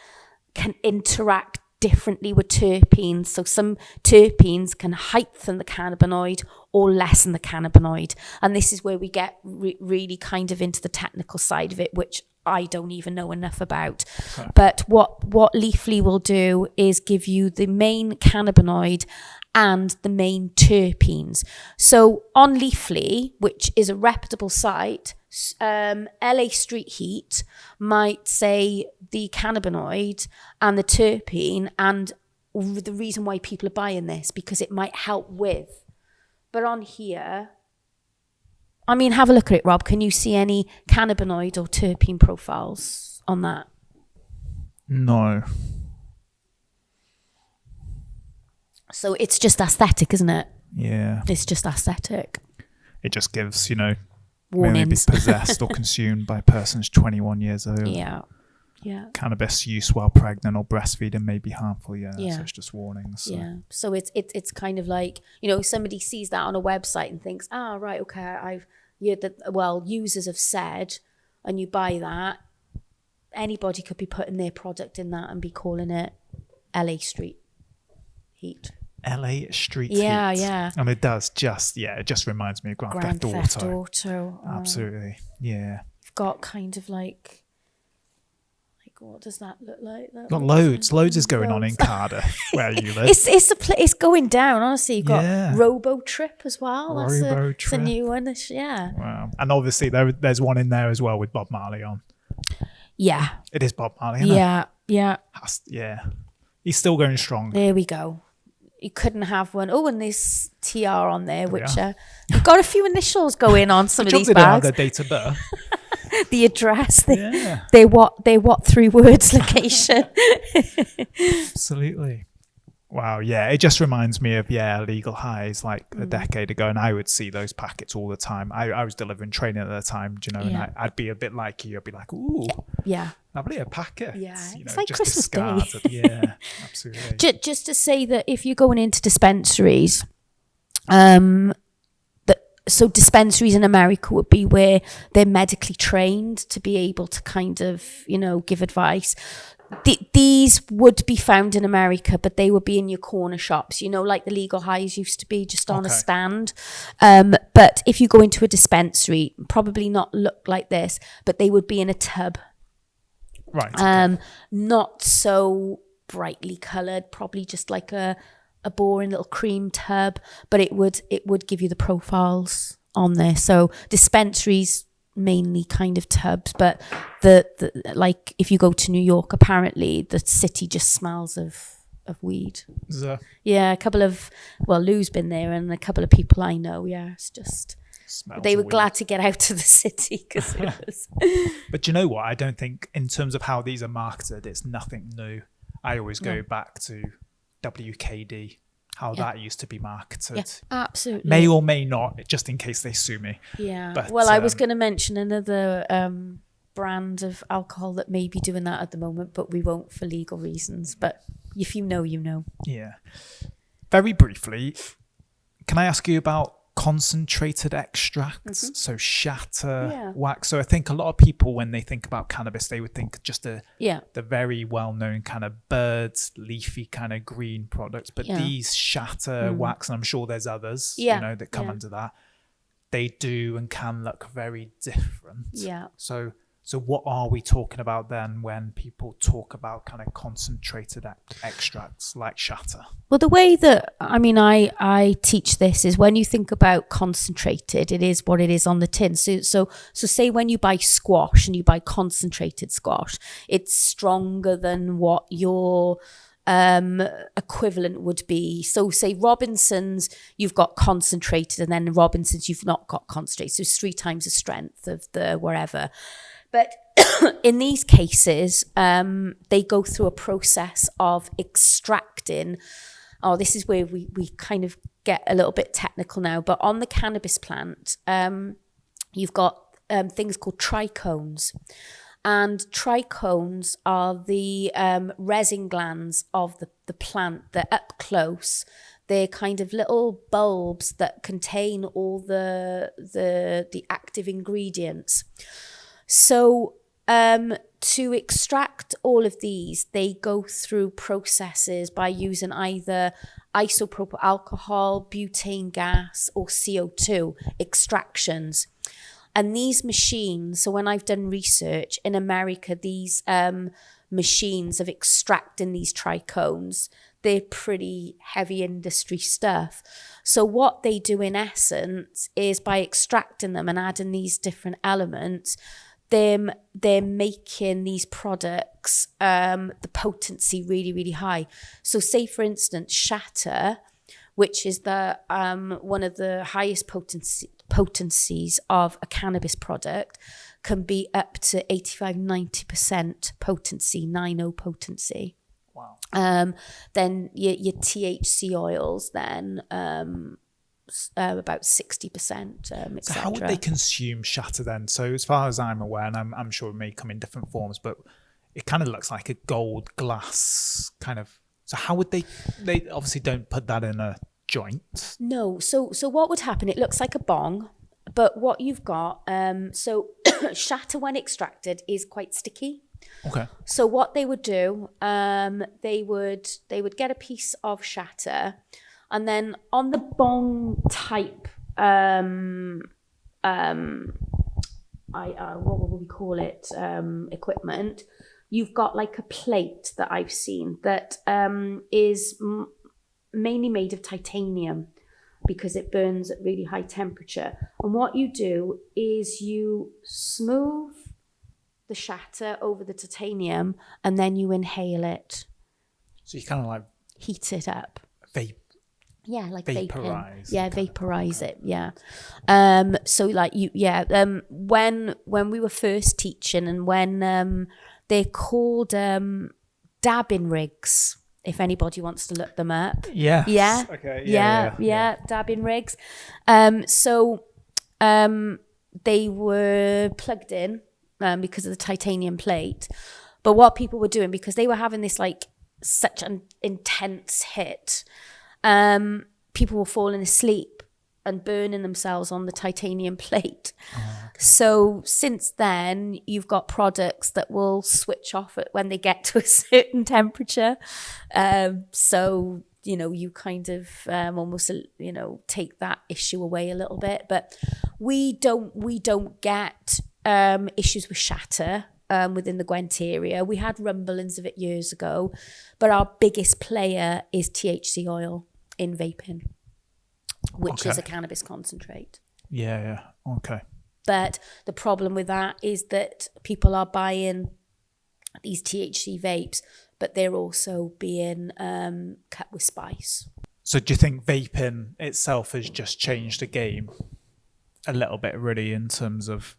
can interact differently with terpenes. So some terpenes can heighten the cannabinoid or lessen the cannabinoid. And this is where we get really kind of into the technical side of it, which I don't even know enough about. Okay. But what Leafly will do is give you the main cannabinoid and the main terpenes. So on Leafly, which is a reputable site, LA Street Heat might say the cannabinoid and the terpene and the reason why people are buying this, because it might help with. But on here, I mean, have a look at it, Rob. Can you see any cannabinoid or terpene profiles on that? No. So it's just aesthetic, isn't it? Yeah. It's just aesthetic. It just gives, you know, warnings. Maybe possessed or consumed by persons 21 years old. Yeah. Yeah. Cannabis use while pregnant or breastfeeding may be harmful. Yeah. So it's just warnings. So. Yeah. So it's kind of like, you know, somebody sees that on a website and thinks, right, okay, users have said, and you buy that. Anybody could be putting their product in that and be calling it LA Street Heat. LA Street Heat. Yeah. And it does it just reminds me of Grand Theft Auto. Absolutely. Yeah. You've got kind of like what does that look like? Got loads is going on in Cardiff where you live. It's going down, honestly. You've got Robo Trip as well. Robo Trip. It's a new one. Yeah. Wow. And obviously there's one in there as well with Bob Marley on. Yeah. It is Bob Marley, isn't it? Yeah. Yeah. He's still going strong. There we go. You couldn't have one. Oh, and this TR on there, which you've got a few initials going on some of these bags. Their date of birth. The address, they what 3 words location. Absolutely. Wow, yeah, it just reminds me of illegal highs like a decade ago, and I would see those packets all the time. I was delivering training at the time, you know, and I'd be a bit like you. I'd be like, ooh, lovely, a packet. Yeah, you know, it's like just Christmas Day. Yeah, absolutely. Just to say that if you're going into dispensaries, so dispensaries in America would be where they're medically trained to be able to kind of, you know, give advice. These would be found in America, but they would be in your corner shops, you know, like the legal highs used to be, just on a stand. But if you go into a dispensary, probably not look like this, but they would be in a tub. Right. Not so brightly coloured, probably just like a boring little cream tub, but it would give you the profiles on there. So dispensaries mainly kind of tubs, but the like if you go to New York, apparently the city just smells of weed. Yeah, a couple of Lou's been there, and a couple of people I know. Yeah, it's just they were glad to get out of the city because it was. But you know what? I don't think in terms of how these are marketed, it's nothing new. I always go back to WKD, how that used to be marketed. Yeah, absolutely. May or may not, just in case they sue me. Yeah. But, I was going to mention another brand of alcohol that may be doing that at the moment, but we won't for legal reasons. But if you know, you know. Yeah. Very briefly, can I ask you about concentrated extracts? So shatter, wax. So I think a lot of people, when they think about cannabis, they would think just the very well-known kind of birds, leafy kind of green products. But these shatter, wax, and I'm sure there's others, you know, that come under that. They do and can look very different. Yeah. So what are we talking about then when people talk about kind of concentrated extracts like shatter? Well, the way that, I teach this is when you think about concentrated, it is what it is on the tin. So say when you buy squash and you buy concentrated squash, it's stronger than what your equivalent would be. So say Robinson's, you've got concentrated, and then Robinson's, you've not got concentrated. So it's 3 times the strength of the wherever. But in these cases, they go through a process of extracting. Oh, this is where we kind of get a little bit technical now. But on the cannabis plant, you've got things called trichomes. And trichomes are the resin glands of the plant. They're up close. They're kind of little bulbs that contain all the active ingredients. So to extract all of these, they go through processes by using either isopropyl alcohol, butane gas, or CO2 extractions. And these machines, so when I've done research in America, these machines of extracting these trichomes, they're pretty heavy industry stuff. So what they do in essence is by extracting them and adding these different elements, they're making these products, the potency really, really high. So say, for instance, shatter, which is the one of the highest potencies of a cannabis product, can be up to 85-90% potency, 90 potency. Wow. Then your THC oils then about 60%, etc. So how would they consume shatter then? So as far as I'm aware, and I'm sure it may come in different forms, but it kind of looks like a gold glass kind of. So how would they obviously don't put that in a joint? No. So what would happen? It looks like a bong, but what you've got, so shatter when extracted is quite sticky. Okay. So what they would do, they would get a piece of shatter, and then on the bong type, what would we call it? Equipment. You've got like a plate that I've seen that is mainly made of titanium because it burns at really high temperature. And what you do is you smooth the shatter over the titanium and then you inhale it. So you kind of like heat it up. Vape. Yeah, like vaporize. Vaping. Yeah, vaporize it. Yeah. So like when we were first teaching and when they're called dabbing rigs, if anybody wants to look them up. Yeah. Yeah. Okay. Yeah. Dabbing rigs. So they were plugged in because of the titanium plate. But what people were doing, because they were having this like such an intense hit, people were falling asleep and burning themselves on the titanium plate. Oh, okay. So since then, you've got products that will switch off when they get to a certain temperature. So, you kind of almost, take that issue away a little bit. But we don't get issues with shatter within the Gwent area. We had rumblings of it years ago, but our biggest player is THC oil in vaping, which is a cannabis concentrate. Yeah. Okay. But the problem with that is that people are buying these THC vapes, but they're also being cut with spice. So do you think vaping itself has just changed the game a little bit, really, in terms of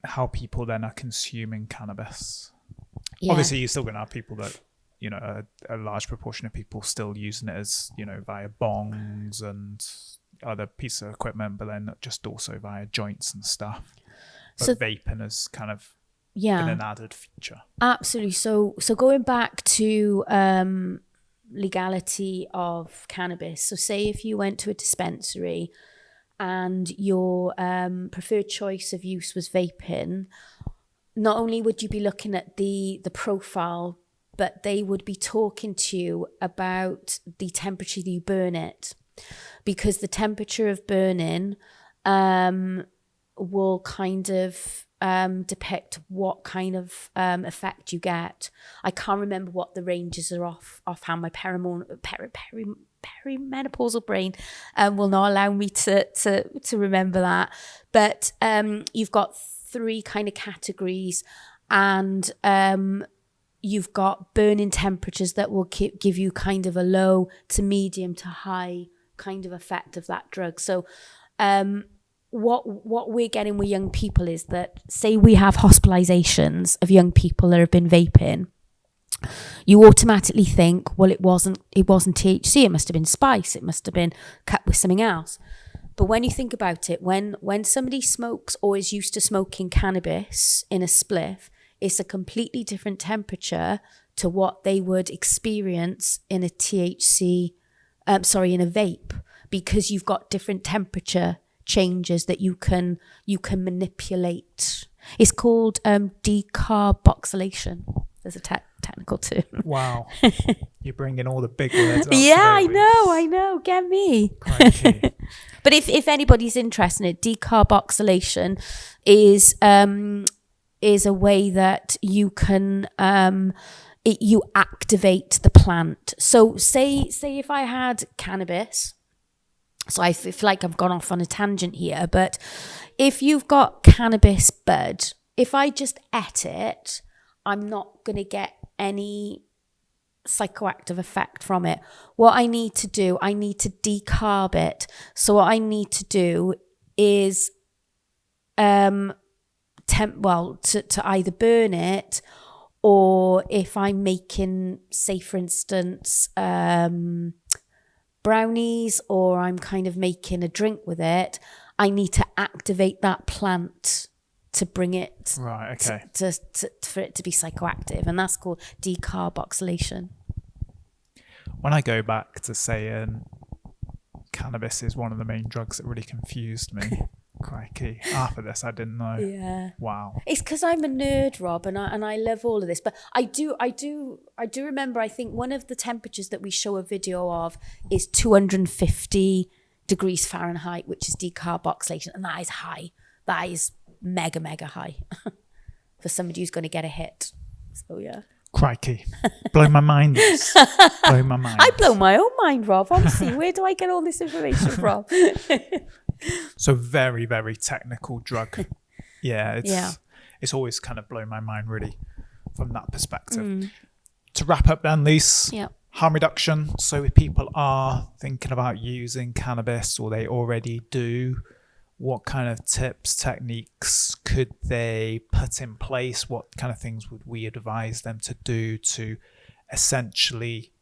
how people then are consuming cannabis? Yeah. Obviously, you're still going to have people that, a large proportion of people still using it as, via bongs and other pieces of equipment, but then just also via joints and stuff. But so vaping has kind of been an added feature. Absolutely. So going back to legality of cannabis. So say if you went to a dispensary and your preferred choice of use was vaping, not only would you be looking at the profile, but they would be talking to you about the temperature that you burn it, because the temperature of burning will kind of depict what kind of effect you get. I can't remember what the ranges are offhand. My perimenopausal brain will not allow me to remember that. But you've got 3 kind of categories, and you've got burning temperatures that will give you kind of a low to medium to high kind of effect of that drug. So what we're getting with young people is that, say we have hospitalizations of young people that have been vaping, you automatically think, well, it wasn't THC, it must have been spice, it must have been cut with something else. But when you think about it, when somebody smokes or is used to smoking cannabis in a spliff, it's a completely different temperature to what they would experience in a in a vape, because you've got different temperature changes that you can manipulate. It's called decarboxylation. There's a technical term. Wow. You're bringing all the big words up Yeah, today, I know. Get me. Crikey. But if anybody's interested in it, decarboxylation is a way that you can you activate the plant. So say if I had cannabis, so I feel like I've gone off on a tangent here, but if you've got cannabis bud, if I just ate it, I'm not going to get any psychoactive effect from it. What I need to do, I need to decarb it. So what I need to do is to either burn it, or if I'm making, say for instance, brownies, or I'm kind of making a drink with it, I need to activate that plant to bring it Right, okay. to for it to be psychoactive, and that's called decarboxylation. When I go back to saying cannabis is one of the main drugs that really confused me, crikey, half of this I didn't know. Yeah. Wow. It's because I'm a nerd, Rob, and I love all of this. But I do remember, I think one of the temperatures that we show a video of is 250 degrees Fahrenheit, which is decarboxylation, and that is high. That is mega high for somebody who's going to get a hit. So yeah. Crikey. Blow my mind. Blow my mind. I blow my own mind, Rob. Honestly, where do I get all this information from? So very, very technical drug. Yeah, it's always kind of blown my mind really from that perspective. To wrap up then, Lise, harm reduction. So if people are thinking about using cannabis, or they already do, what kind of tips, techniques could they put in place? What kind of things would we advise them to do to essentially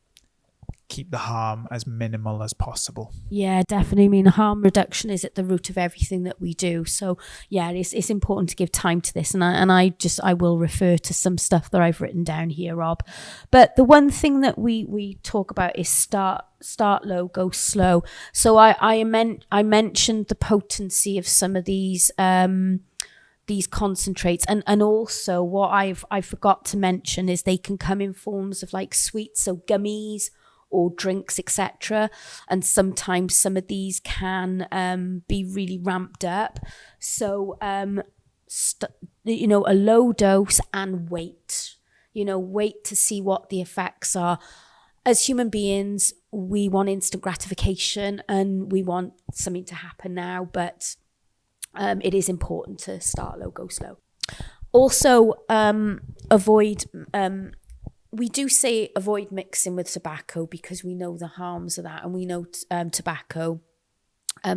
keep the harm as minimal as possible? Yeah, definitely. I mean, harm reduction is at the root of everything that we do. So yeah, it's important to give time to this. And I will refer to some stuff that I've written down here, Rob. But the one thing that we talk about is start low, go slow. So I mentioned the potency of some of these concentrates, and also what I forgot to mention is they can come in forms of like sweets, so gummies or drinks, etc. And sometimes some of these can be really ramped up. So a low dose, and wait to see what the effects are. As human beings, we want instant gratification and we want something to happen now, but it is important to start low, go slow. Also, avoid mixing with tobacco, because we know the harms of that, and we know tobacco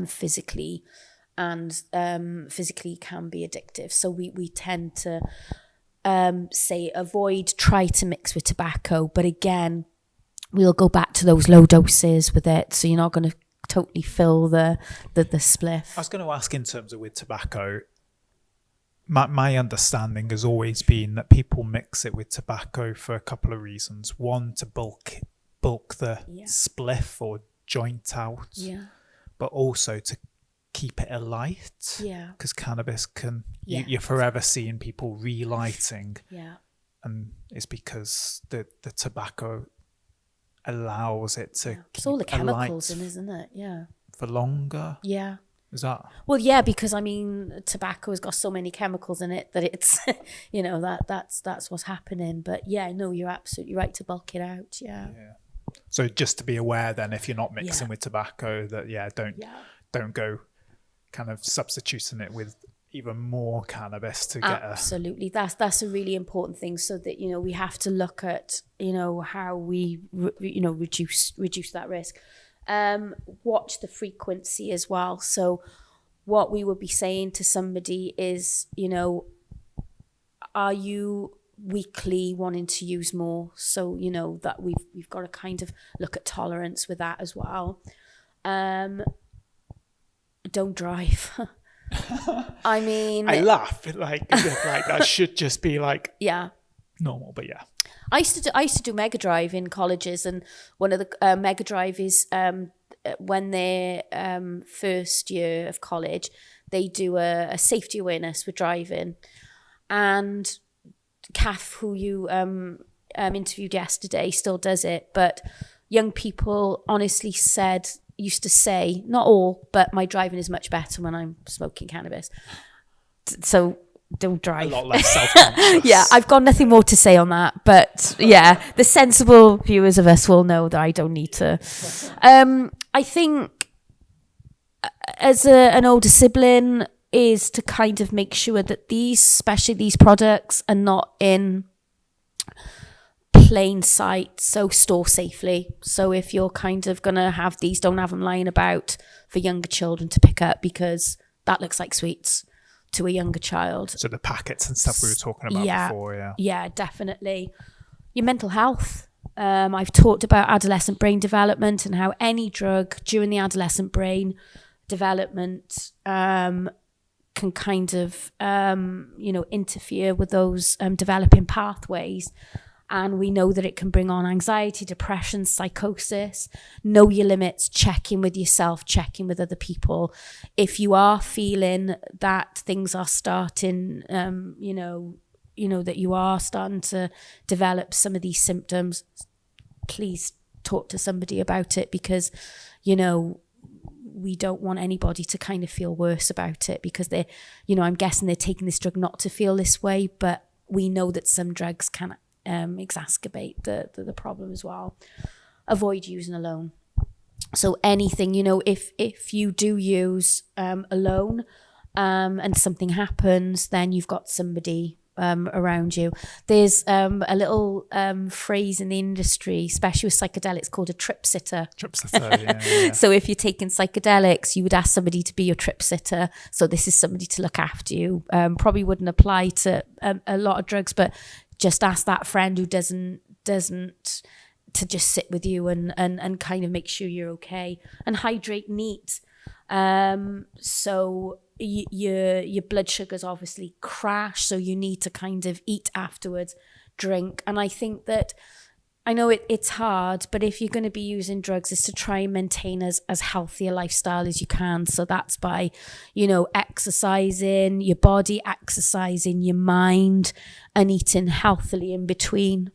physically can be addictive. So we tend to say try to mix with tobacco, but again, we'll go back to those low doses with it, so you're not going to totally fill the spliff. I was going to ask, in terms of with tobacco, my understanding has always been that people mix it with tobacco for a couple of reasons. One, to bulk the spliff or joint out, but also to keep it alight. Yeah, because cannabis can you're forever seeing people relighting. Yeah, and it's because the tobacco allows it to keep it's all the chemicals in, isn't it? Yeah, for longer. Yeah. Is that? Well, yeah, because I mean, tobacco has got so many chemicals in it that it's, that's what's happening. But yeah, no, you're absolutely right to bulk it out. Yeah. So just to be aware then, if you're not mixing with tobacco, that don't go kind of substituting it with even more cannabis to get absolutely. That's a really important thing, so that we have to look at how we reduce that risk. Watch the frequency as well. So what we would be saying to somebody is, are you weekly wanting to use more? So that we've got to kind of look at tolerance with that as well. Don't drive. I mean, I laugh like that should just be like normal, but yeah. I used to do Mega Drive in colleges, and one of the Mega Drive is when they're first year of college, they do a safety awareness with driving, And Kath, who you interviewed yesterday, still does it. But young people honestly used to say, not all, but my driving is much better when I'm smoking cannabis. So don't drive. A lot less self-conscious. Yeah, I've got nothing more to say on that. But yeah, the sensible viewers of us will know that I don't need to. I think as an older sibling is to kind of make sure that especially these products are not in plain sight, so store safely. So if you're kind of going to have these, don't have them lying about for younger children to pick up, because that looks like sweets to a younger child. So the packets and stuff we were talking about before, Yeah, definitely. Your mental health. I've talked about adolescent brain development and how any drug during the adolescent brain development can kind of, interfere with those developing pathways. And we know that it can bring on anxiety, depression, psychosis. Know your limits, check in with yourself, check in with other people. If you are feeling that things are starting, that you are starting to develop some of these symptoms, please talk to somebody about it, because, we don't want anybody to kind of feel worse about it, because I'm guessing they're taking this drug not to feel this way, but we know that some drugs can exacerbate the problem as well. Avoid using alone. So anything, if you do use alone and something happens, then you've got somebody around you. There's a little phrase in the industry, especially with psychedelics, called a trip sitter. Trip sitter, yeah. So if you're taking psychedelics, you would ask somebody to be your trip sitter. So this is somebody to look after you. Probably wouldn't apply to a lot of drugs, but just ask that friend who doesn't to just sit with you and kind of make sure you're okay. And hydrate neat. So your blood sugars obviously crash, so you need to kind of eat afterwards, drink. And I think that, I know it's hard, but if you're going to be using drugs, is to try and maintain as healthy a lifestyle as you can. So that's by, exercising your body, exercising your mind, and eating healthily in between.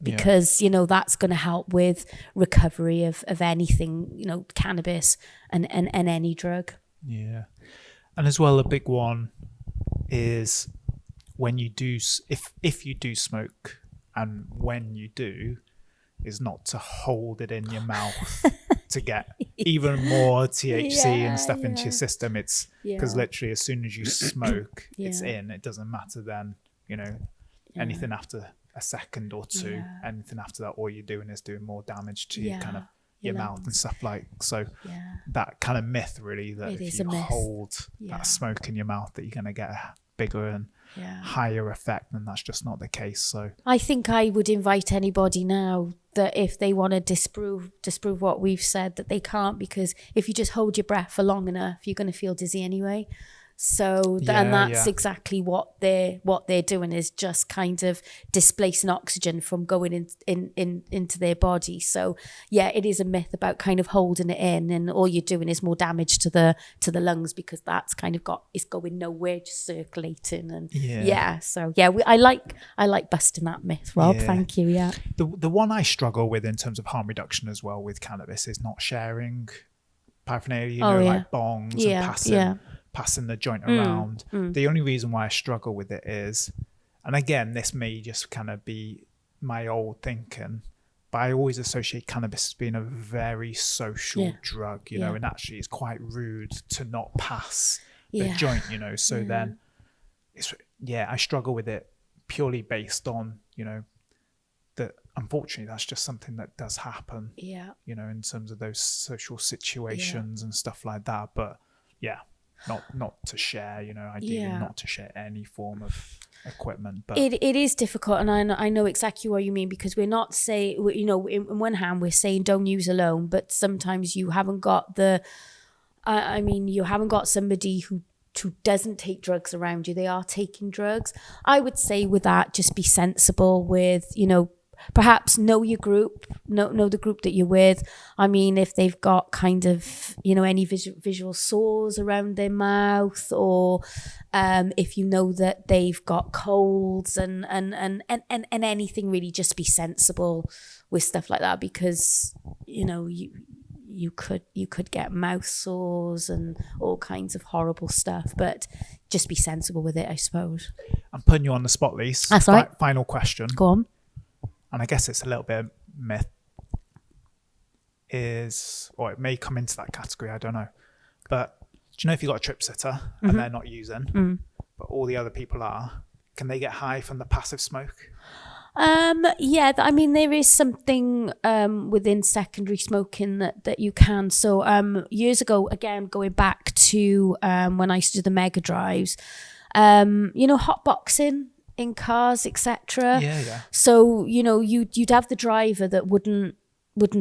Because, that's going to help with recovery of anything, cannabis and any drug. Yeah. And as well, a big one is when you do, if you do smoke, and when you do, is not to hold it in your mouth to get even more THC and stuff into your system. It's because literally as soon as you smoke, it's in. It doesn't matter then, anything after a second or two, anything after that, all you're doing is doing more damage to your kind of your mouth and stuff like. So that kind of myth really, that if you hold that smoke in your mouth that you're going to get a bigger and higher effect, and that's just not the case. So I think I would invite anybody now that if they want to disprove what we've said, that they can't, because if you just hold your breath for long enough, you're going to feel dizzy anyway. So and that's exactly what they're doing, is just kind of displacing oxygen from going into their body. So it is a myth about kind of holding it in, and all you're doing is more damage to the lungs, because that's kind of it's going nowhere, just circulating. And I like busting that myth, Rob. Thank you. The one I struggle with in terms of harm reduction as well with cannabis is not sharing paraphernalia, like bongs and passing the joint around. The only reason why I struggle with it is, and again, this may just kind of be my old thinking, but I always associate cannabis as being a very social drug, and actually it's quite rude to not pass the joint, so then it's, I struggle with it purely based on, that unfortunately that's just something that does happen, in terms of those social situations and stuff like that. But not to share, ideally not to share any form of equipment. But it is difficult, and I know exactly what you mean, because we're not saying, in one hand we're saying don't use alone, but sometimes you haven't got you haven't got somebody who doesn't take drugs around you. They are taking drugs. I would say with that, just be sensible with, perhaps know your group, know the group that you're with. I mean, if they've got kind of, any visual sores around their mouth, or if you know that they've got colds and anything, really, just be sensible with stuff like that, because, you could get mouth sores and all kinds of horrible stuff, but just be sensible with it, I suppose. I'm putting you on the spot, Lise. That's all right. Final question. Go on. And I guess it's a little bit of myth. Or it may come into that category, I don't know. But do you know if you've got a trip sitter and they're not using, but all the other people are, can they get high from the passive smoke? Yeah, I mean, there is something within secondary smoking that you can. So years ago, again, going back to when I used to do the mega drives, hot boxing in cars, etc. Yeah. So you'd have the driver that wouldn't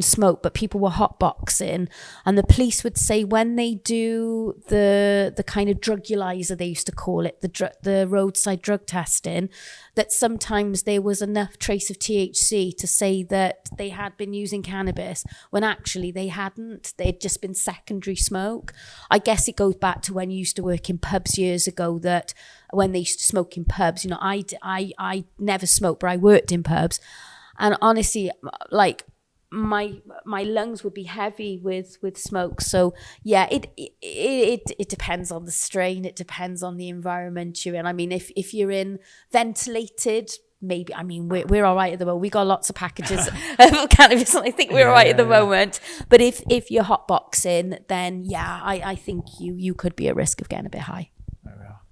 smoke, but people were hotboxing, and the police would say when they do the kind of drugulizer, they used to call it, the roadside drug testing, that sometimes there was enough trace of THC to say that they had been using cannabis, when actually they hadn't. They'd just been secondary smoke. I guess it goes back to when you used to work in pubs years ago, that when they used to smoke in pubs, I never smoked, but I worked in pubs, and honestly, like, my lungs would be heavy with smoke. So yeah, it depends on the strain, it depends on the environment you're in. I mean, if you're in ventilated, maybe, I mean, we're all right at the moment. We got lots of packages of cannabis, and I think we're all right at the moment. But if you're hotboxing, then yeah, I think you could be at risk of getting a bit high.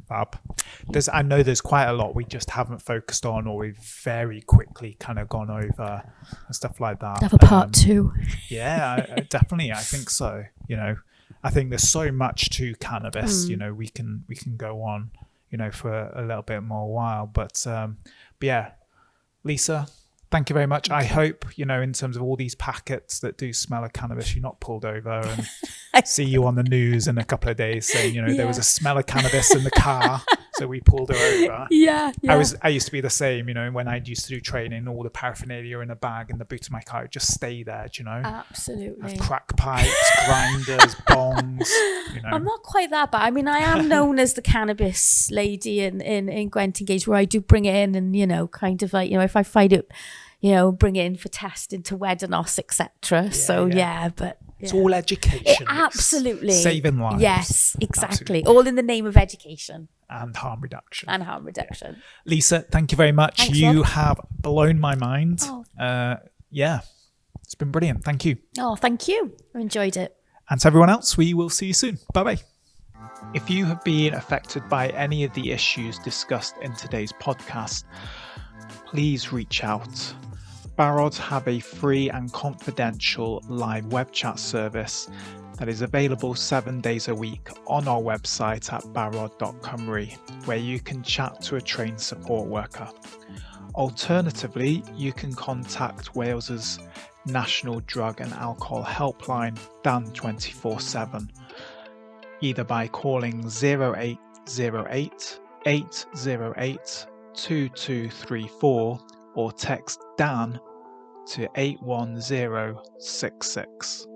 Fab. I know there's quite a lot we just haven't focused on, or we've very quickly kind of gone over and stuff like that. Have a part two. Yeah, definitely. I think so. I think there's so much to cannabis. We can go on, for a little bit more while. But yeah, Lisa, thank you very much. I hope, in terms of all these packets that do smell of cannabis, you're not pulled over and see you on the news in a couple of days saying, there was a smell of cannabis in the car, so we pulled her over. Yeah. I used to be the same, when I used to do training, all the paraphernalia in a bag in the boot of my car would just stay there, Absolutely. Have crack pipes, grinders, bongs, I'm not quite that bad. I mean, I am known as the cannabis lady in Gwent N-Gage, where I do bring it in and, kind of like, if I find it, bring it in for testing to Wedanos, etc. But it's all education. Absolutely. Saving lives. Yes, exactly. Absolutely. All in the name of education. And harm reduction. Yeah. Lisa, thank you very much. Thanks, you Rob. have blown my mind. Yeah, it's been brilliant. Thank you. Oh, thank you. I enjoyed it. And to everyone else, we will see you soon. Bye-bye. If you have been affected by any of the issues discussed in today's podcast, please reach out. Barod have a free and confidential live web chat service that is available 7 days a week on our website at barod.cymru, where you can chat to a trained support worker. Alternatively, you can contact Wales's National Drug and Alcohol Helpline, Dan 24/7, either by calling 0808 808 2234 or text Dan to 81066.